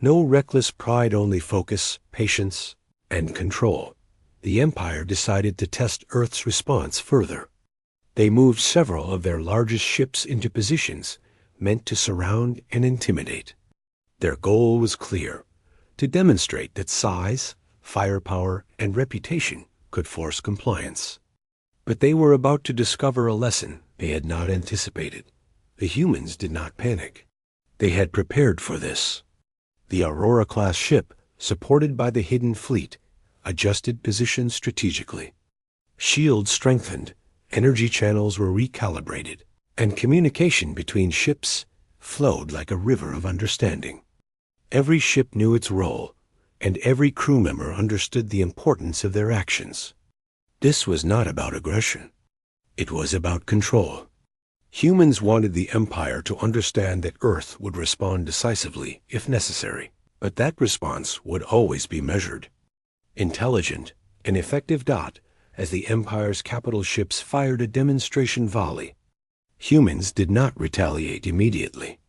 Speaker 1: no reckless pride, only focus, patience, and control. The Empire decided to test Earth's response further. They moved several of their largest ships into positions meant to surround and intimidate. Their goal was clear: to demonstrate that size, firepower, and reputation could force compliance. But they were about to discover a lesson they had not anticipated. The humans did not panic. They had prepared for this. The Aurora-class ship, supported by the hidden fleet, adjusted positions strategically. Shields strengthened, energy channels were recalibrated, and communication between ships flowed like a river of understanding. Every ship knew its role, and every crew member understood the importance of their actions. This was not about aggression. It was about control. Humans wanted the Empire to understand that Earth would respond decisively if necessary, but that response would always be measured. Intelligent and effective as the Empire's capital ships fired a demonstration volley. Humans did not retaliate immediately.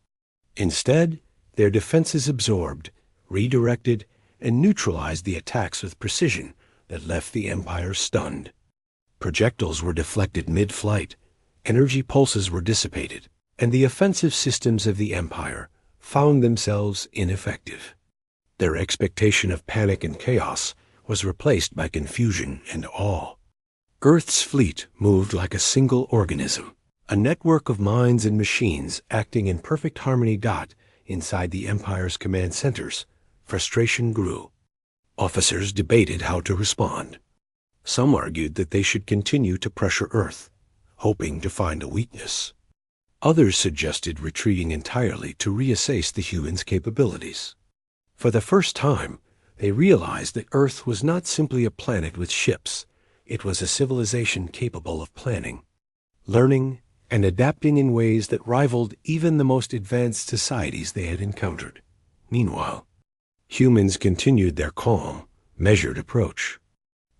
Speaker 1: Instead, their defenses absorbed, redirected, and neutralized the attacks with precision that left the Empire stunned. Projectiles were deflected mid-flight, energy pulses were dissipated, and the offensive systems of the Empire found themselves ineffective. Their expectation of panic and chaos was replaced by confusion and awe. Earth's fleet moved like a single organism, a network of minds and machines acting in perfect harmony. Inside the Empire's command centers, frustration grew. Officers debated how to respond. Some argued that they should continue to pressure Earth, hoping to find a weakness. Others suggested retreating entirely to reassess the humans' capabilities. For the first time, they realized that Earth was not simply a planet with ships. It was a civilization capable of planning, learning, and adapting in ways that rivaled even the most advanced societies they had encountered. Meanwhile, humans continued their calm, measured approach.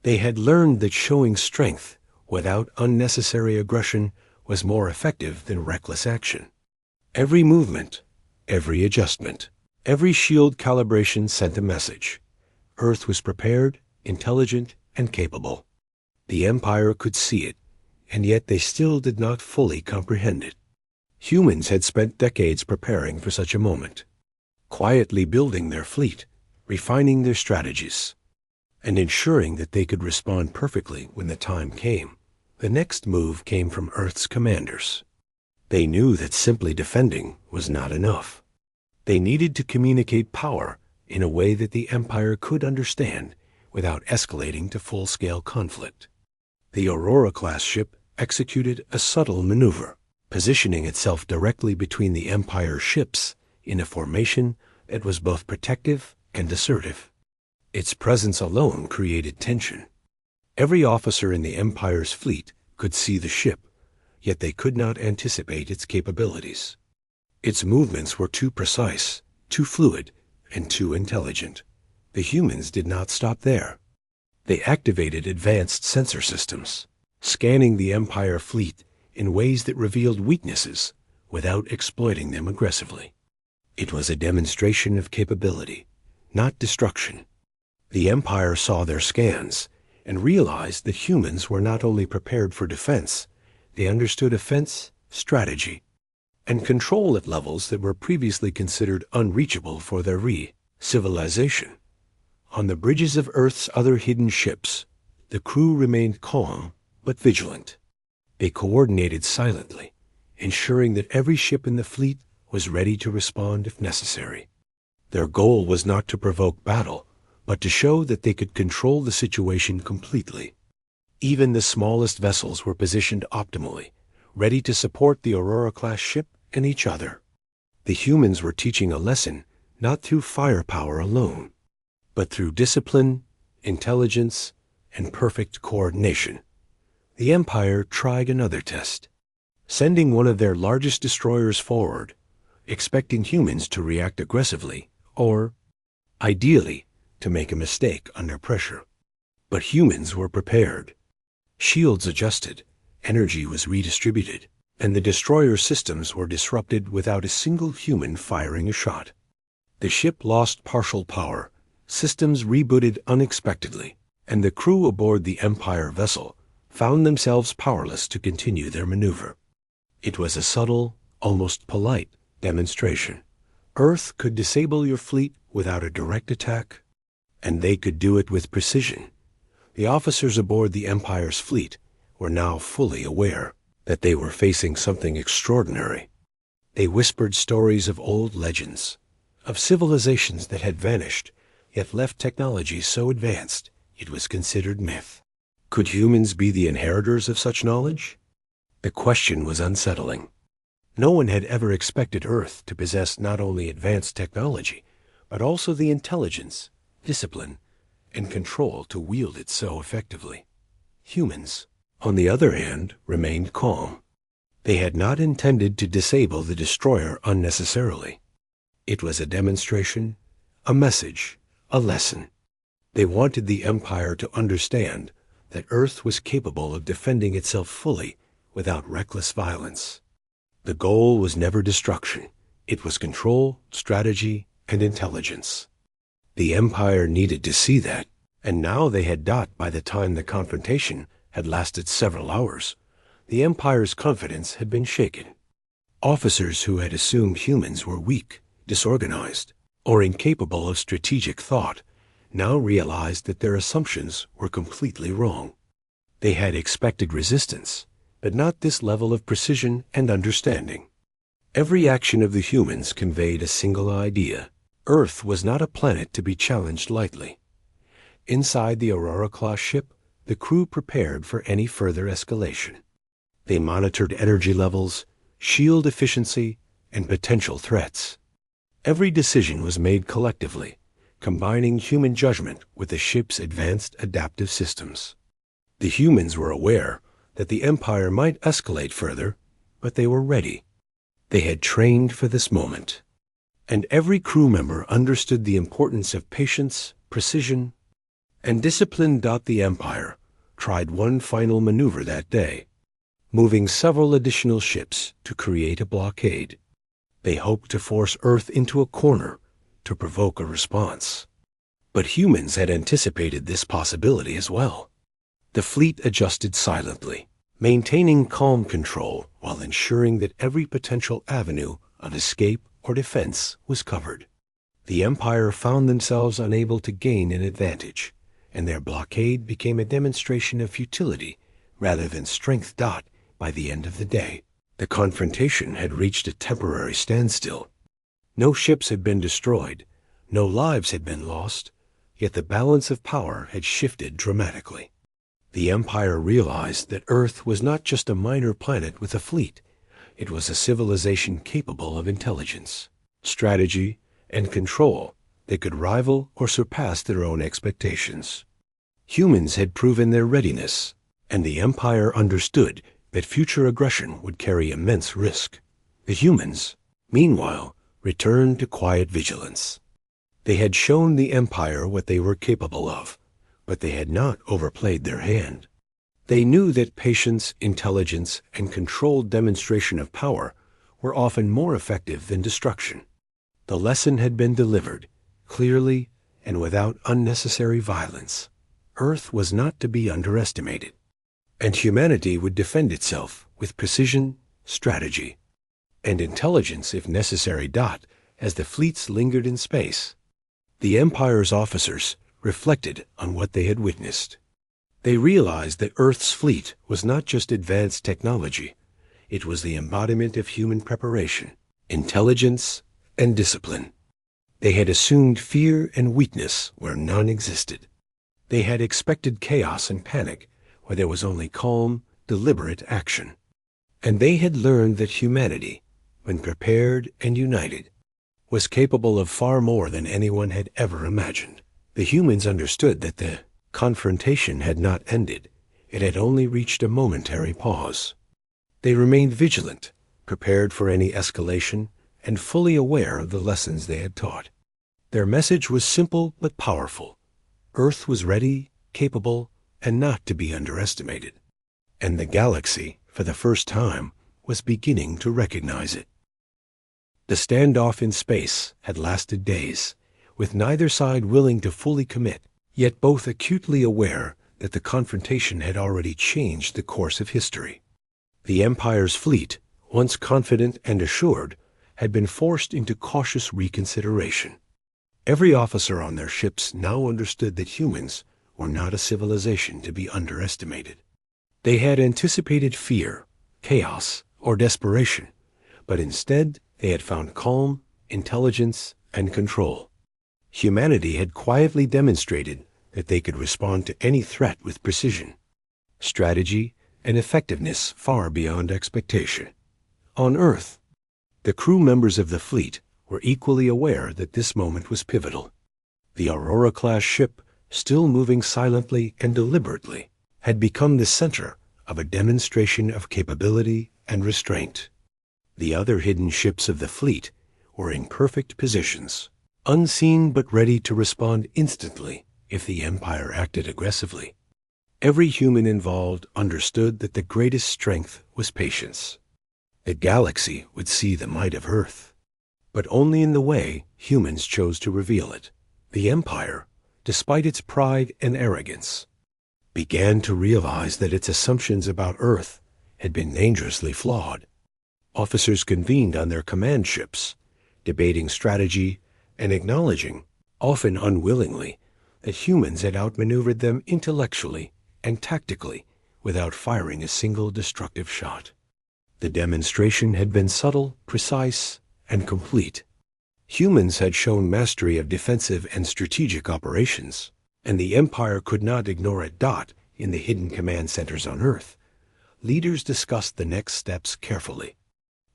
Speaker 1: They had learned that showing strength without unnecessary aggression was more effective than reckless action. Every movement, every adjustment, every shield calibration sent a message. Earth was prepared, intelligent, and capable. The Empire could see it, and yet they still did not fully comprehend it. Humans had spent decades preparing for such a moment, quietly building their fleet, refining their strategies, and ensuring that they could respond perfectly when the time came. The next move came from Earth's commanders. They knew that simply defending was not enough. They needed to communicate power in a way that the Empire could understand without escalating to full-scale conflict. The Aurora-class ship executed a subtle maneuver, positioning itself directly between the Empire's ships in a formation that was both protective and assertive. Its presence alone created tension. Every officer in the Empire's fleet could see the ship, yet they could not anticipate its capabilities. Its movements were too precise, too fluid, and too intelligent. The humans did not stop there. They activated advanced sensor systems, scanning the Empire fleet in ways that revealed weaknesses without exploiting them aggressively. It was a demonstration of capability, not destruction. The Empire saw their scans and realized that humans were not only prepared for defense, they understood offense, strategy, and control at levels that were previously considered unreachable for their civilization. On the bridges of Earth's other hidden ships, the crew remained calm but vigilant. They coordinated silently, ensuring that every ship in the fleet was ready to respond if necessary. Their goal was not to provoke battle, but to show that they could control the situation completely. Even the smallest vessels were positioned optimally, ready to support the Aurora-class ship and each other. The humans were teaching a lesson not through firepower alone, but through discipline, intelligence, and perfect coordination. The Empire tried another test. Sending one of their largest destroyers forward, expecting humans to react aggressively or, ideally, to make a mistake under pressure. But humans were prepared. Shields adjusted, energy was redistributed, and the destroyer systems were disrupted without a single human firing a shot. The ship lost partial power, systems rebooted unexpectedly, and the crew aboard the Empire vessel found themselves powerless to continue their maneuver. It was a subtle, almost polite demonstration. Earth could disable your fleet without a direct attack, and they could do it with precision. The officers aboard the Empire's fleet were now fully aware that they were facing something extraordinary. They whispered stories of old legends, of civilizations that had vanished, yet left technology so advanced it was considered myth. Could humans be the inheritors of such knowledge? The question was unsettling. No one had ever expected Earth to possess not only advanced technology, but also the intelligence, discipline, and control to wield it so effectively. Humans, on the other hand, remained calm. They had not intended to disable the destroyer unnecessarily. It was a demonstration, a message, a lesson. They wanted the Empire to understand that Earth was capable of defending itself fully without reckless violence. The goal was never destruction. It was control, strategy, and intelligence. The Empire needed to see that, and now they had by the time the confrontation had lasted several hours. The Empire's confidence had been shaken. Officers who had assumed humans were weak, disorganized, or incapable of strategic thought now realized that their assumptions were completely wrong. They had expected resistance, but not this level of precision and understanding. Every action of the humans conveyed a single idea. Earth was not a planet to be challenged lightly. Inside the Aurora-class ship, the crew prepared for any further escalation. They monitored energy levels, shield efficiency, and potential threats. Every decision was made collectively, combining human judgment with the ship's advanced adaptive systems. The humans were aware that the Empire might escalate further, but they were ready. They had trained for this moment. And every crew member understood the importance of patience, precision, and discipline. The Empire tried one final maneuver that day, moving several additional ships to create a blockade. They hoped to force Earth into a corner to provoke a response. But humans had anticipated this possibility as well. The fleet adjusted silently, maintaining calm control while ensuring that every potential avenue of escape or defense was covered. The Empire found themselves unable to gain an advantage, and their blockade became a demonstration of futility rather than strength. By the end of the day, the confrontation had reached a temporary standstill. No ships had been destroyed, no lives had been lost, yet the balance of power had shifted dramatically. The Empire realized that Earth was not just a minor planet with a fleet. It was a civilization capable of intelligence, strategy, and control that could rival or surpass their own expectations. Humans had proven their readiness, and the Empire understood that future aggression would carry immense risk. The humans, meanwhile, returned to quiet vigilance. They had shown the Empire what they were capable of, but they had not overplayed their hand. They knew that patience, intelligence, and controlled demonstration of power were often more effective than destruction. The lesson had been delivered, clearly and without unnecessary violence. Earth was not to be underestimated, and humanity would defend itself with precision, strategy, and intelligence if necessary. As the fleets lingered in space, the Empire's officers reflected on what they had witnessed. They realized that Earth's fleet was not just advanced technology, it was the embodiment of human preparation, intelligence, and discipline. They had assumed fear and weakness where none existed. They had expected chaos and panic where there was only calm, deliberate action. And they had learned that humanity, when prepared and united, was capable of far more than anyone had ever imagined. The humans understood that the confrontation had not ended. It had only reached a momentary pause. They remained vigilant, prepared for any escalation, and fully aware of the lessons they had taught. Their message was simple but powerful. Earth was ready, capable, and not to be underestimated. And the galaxy, for the first time, was beginning to recognize it. The standoff in space had lasted days, with neither side willing to fully commit, yet both acutely aware that the confrontation had already changed the course of history. The Empire's fleet, once confident and assured, had been forced into cautious reconsideration. Every officer on their ships now understood that humans were not a civilization to be underestimated. They had anticipated fear, chaos, or desperation, but instead they had found calm, intelligence, and control. Humanity had quietly demonstrated that they could respond to any threat with precision, strategy, and effectiveness far beyond expectation. On Earth, the crew members of the fleet were equally aware that this moment was pivotal. The Aurora-class ship, still moving silently and deliberately, had become the center of a demonstration of capability and restraint. The other hidden ships of the fleet were in perfect positions, unseen but ready to respond instantly if the Empire acted aggressively. Every human involved understood that the greatest strength was patience. The galaxy would see the might of Earth, but only in the way humans chose to reveal it. The Empire, despite its pride and arrogance, began to realize that its assumptions about Earth had been dangerously flawed. Officers convened on their command ships, debating strategy and acknowledging, often unwillingly, that humans had outmaneuvered them intellectually and tactically without firing a single destructive shot. The demonstration had been subtle, precise, and complete. Humans had shown mastery of defensive and strategic operations, and the Empire could not ignore a dot in the hidden command centers on Earth. Leaders discussed the next steps carefully.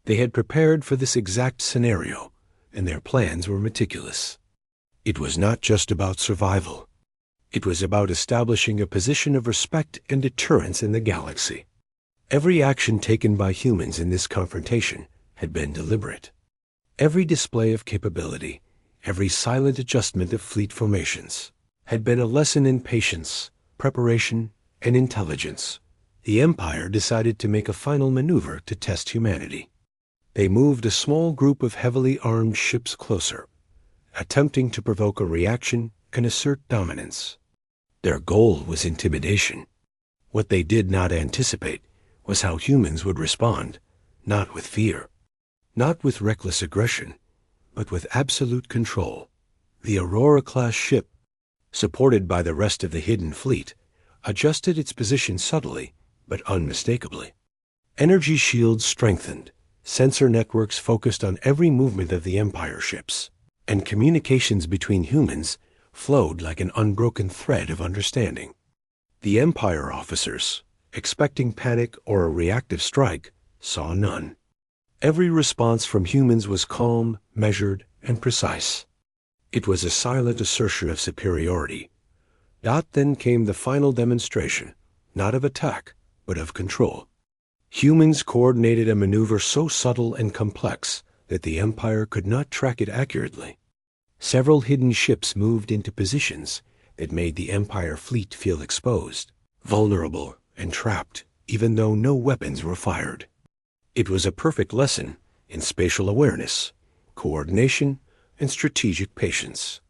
Speaker 1: They had prepared for this exact scenario, and their plans were meticulous. It was not just about survival. It was about establishing a position of respect and deterrence in the galaxy. Every action taken by humans in this confrontation had been deliberate. Every display of capability, every silent adjustment of fleet formations, had been a lesson in patience, preparation, and intelligence. The Empire decided to make a final maneuver to test humanity. They moved a small group of heavily armed ships closer, attempting to provoke a reaction and assert dominance. Their goal was intimidation. What they did not anticipate was how humans would respond, not with fear, not with reckless aggression, but with absolute control. The Aurora-class ship, supported by the rest of the hidden fleet, adjusted its position subtly but unmistakably. Energy shields strengthened, sensor networks focused on every movement of the Empire ships, and communications between humans flowed like an unbroken thread of understanding. The Empire officers, expecting panic or a reactive strike, saw none. Every response from humans was calm, measured, and precise. It was a silent assertion of superiority. Then came the final demonstration, not of attack, but of control. Humans coordinated a maneuver so subtle and complex that the Empire could not track it accurately. Several hidden ships moved into positions that made the Empire fleet feel exposed, vulnerable, and trapped, even though no weapons were fired. It was a perfect lesson in spatial awareness, coordination, and strategic patience.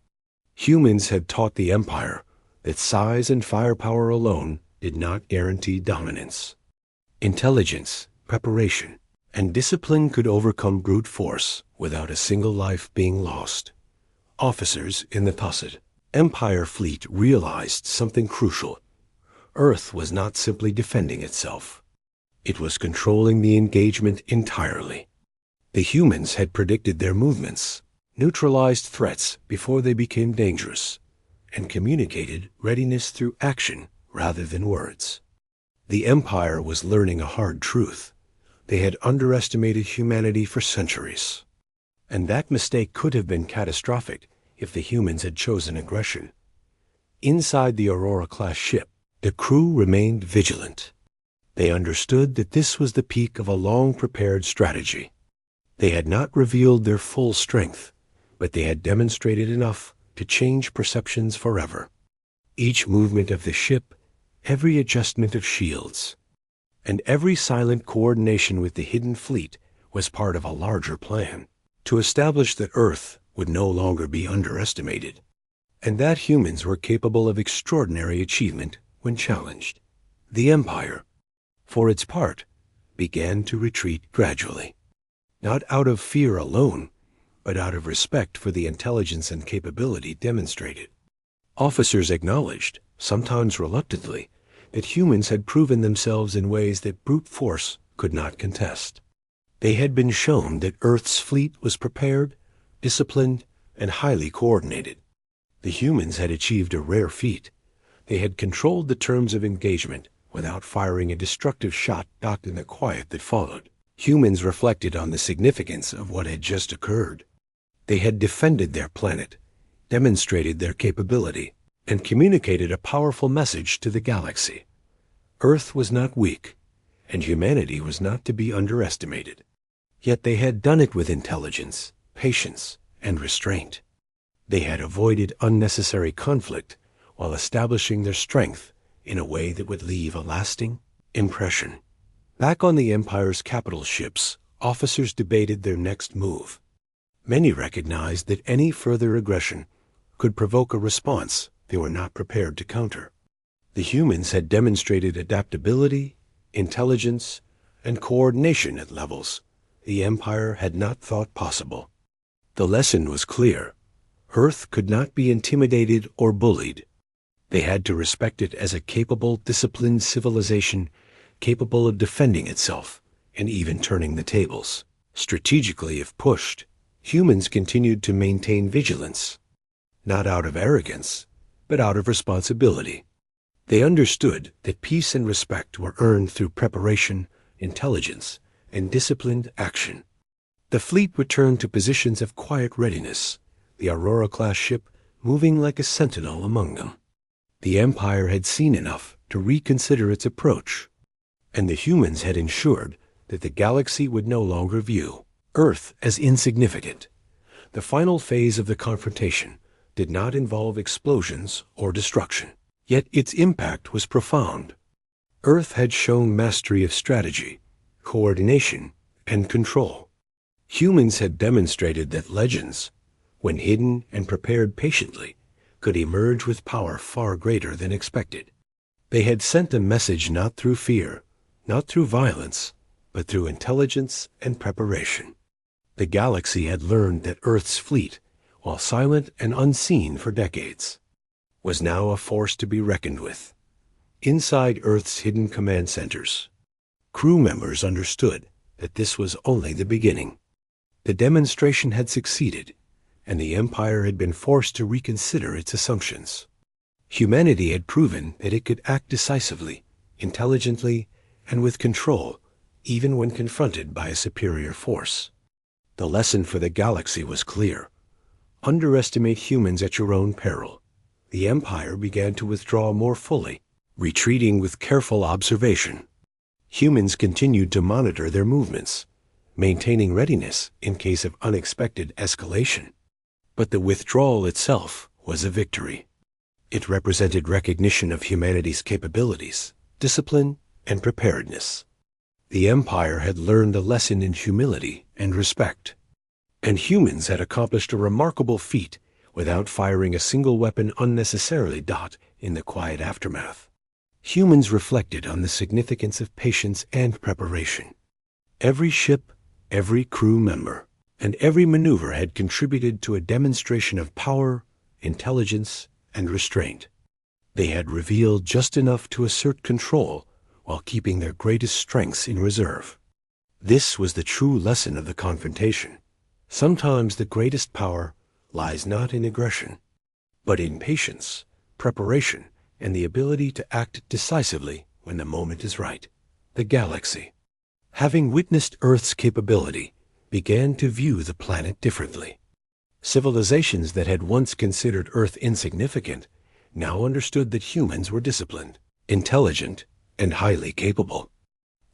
Speaker 1: Humans had taught the Empire that size and firepower alone did not guarantee dominance. Intelligence, preparation, and discipline could overcome brute force without a single life being lost. Officers in the Tacit Empire fleet realized something crucial. Earth was not simply defending itself. It was controlling the engagement entirely. The humans had predicted their movements, neutralized threats before they became dangerous, and communicated readiness through action rather than words. The Empire was learning a hard truth. They had underestimated humanity for centuries. And that mistake could have been catastrophic if the humans had chosen aggression. Inside the Aurora-class ship, the crew remained vigilant. They understood that this was the peak of a long-prepared strategy. They had not revealed their full strength, but they had demonstrated enough to change perceptions forever. Each movement of the ship, every adjustment of shields, and every silent coordination with the hidden fleet was part of a larger plan to establish that Earth would no longer be underestimated, and that humans were capable of extraordinary achievement when challenged. The Empire, for its part, began to retreat gradually, not out of fear alone, but out of respect for the intelligence and capability demonstrated. Officers acknowledged, sometimes reluctantly, that humans had proven themselves in ways that brute force could not contest. They had been shown that Earth's fleet was prepared, disciplined, and highly coordinated. The humans had achieved a rare feat. They had controlled the terms of engagement without firing a destructive shot docked in the quiet that followed. Humans reflected on the significance of what had just occurred. They had defended their planet, demonstrated their capability, and communicated a powerful message to the galaxy. Earth was not weak, and humanity was not to be underestimated. Yet they had done it with intelligence, patience, and restraint. They had avoided unnecessary conflict while establishing their strength in a way that would leave a lasting impression. Back on the Empire's capital ships, officers debated their next move. Many recognized that any further aggression could provoke a response they were not prepared to counter. The humans had demonstrated adaptability, intelligence, and coordination at levels the Empire had not thought possible. The lesson was clear. Earth could not be intimidated or bullied. They had to respect it as a capable, disciplined civilization capable of defending itself and even turning the tables. Strategically, if pushed, humans continued to maintain vigilance, not out of arrogance, but out of responsibility. They understood that peace and respect were earned through preparation, intelligence, and disciplined action. The fleet returned to positions of quiet readiness, the Aurora-class ship moving like a sentinel among them. The Empire had seen enough to reconsider its approach, and the humans had ensured that the galaxy would no longer view Earth as insignificant. The final phase of the confrontation did not involve explosions or destruction, yet its impact was profound. Earth had shown mastery of strategy, coordination, and control. Humans had demonstrated that legends, when hidden and prepared patiently, could emerge with power far greater than expected. They had sent a message not through fear, not through violence, but through intelligence and preparation. The galaxy had learned that Earth's fleet, while silent and unseen for decades, was now a force to be reckoned with. Inside Earth's hidden command centers, crew members understood that this was only the beginning. The demonstration had succeeded, and the Empire had been forced to reconsider its assumptions. Humanity had proven that it could act decisively, intelligently, and with control, even when confronted by a superior force. The lesson for the galaxy was clear. Underestimate humans at your own peril. The Empire began to withdraw more fully, retreating with careful observation. Humans continued to monitor their movements, maintaining readiness in case of unexpected escalation. But the withdrawal itself was a victory. It represented recognition of humanity's capabilities, discipline, and preparedness. The Empire had learned a lesson in humility and respect, and humans had accomplished a remarkable feat without firing a single weapon unnecessarily. In the quiet aftermath, humans reflected on the significance of patience and preparation. Every ship, every crew member, and every maneuver had contributed to a demonstration of power, intelligence, and restraint. They had revealed just enough to assert control while keeping their greatest strengths in reserve. This was the true lesson of the confrontation. Sometimes the greatest power lies not in aggression, but in patience, preparation, and the ability to act decisively when the moment is right. The galaxy, having witnessed Earth's capability, began to view the planet differently. Civilizations that had once considered Earth insignificant now understood that humans were disciplined, intelligent, and highly capable.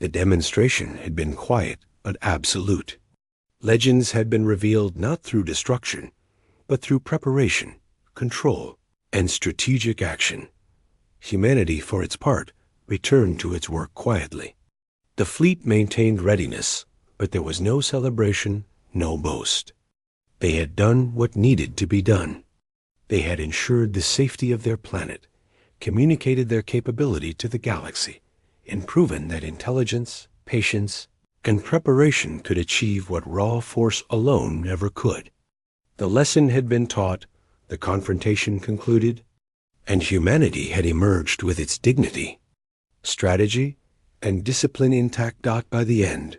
Speaker 1: The demonstration had been quiet but absolute. Legends had been revealed not through destruction, but through preparation, control, and strategic action. Humanity, for its part, returned to its work quietly. The fleet maintained readiness, but there was no celebration, no boast. They had done what needed to be done. They had ensured the safety of their planet, communicated their capability to the galaxy, and proven that intelligence, patience, and preparation could achieve what raw force alone never could. The lesson had been taught, the confrontation concluded, and humanity had emerged with its dignity, strategy, and discipline intact. By the end,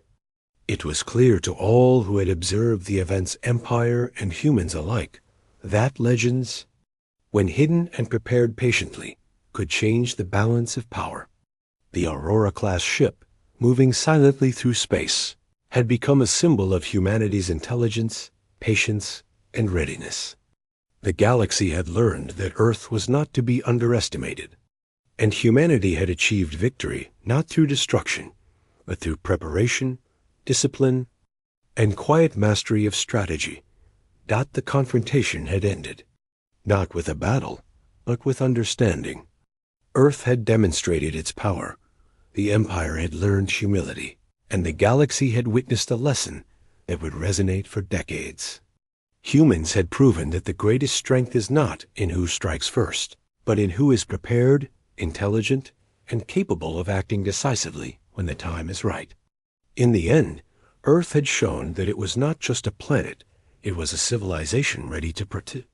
Speaker 1: it was clear to all who had observed the events, empire and humans alike, that legends, when hidden and prepared patiently, could change the balance of power. The Aurora-class ship, moving silently through space, had become a symbol of humanity's intelligence, patience, and readiness. The galaxy had learned that Earth was not to be underestimated, and humanity had achieved victory not through destruction, but through preparation, discipline, and quiet mastery of strategy. The confrontation had ended, not with a battle, but with understanding. Earth had demonstrated its power, the Empire had learned humility, and the galaxy had witnessed a lesson that would resonate for decades. Humans had proven that the greatest strength is not in who strikes first, but in who is prepared, intelligent, and capable of acting decisively when the time is right. In the end, Earth had shown that it was not just a planet, it was a civilization ready to protect.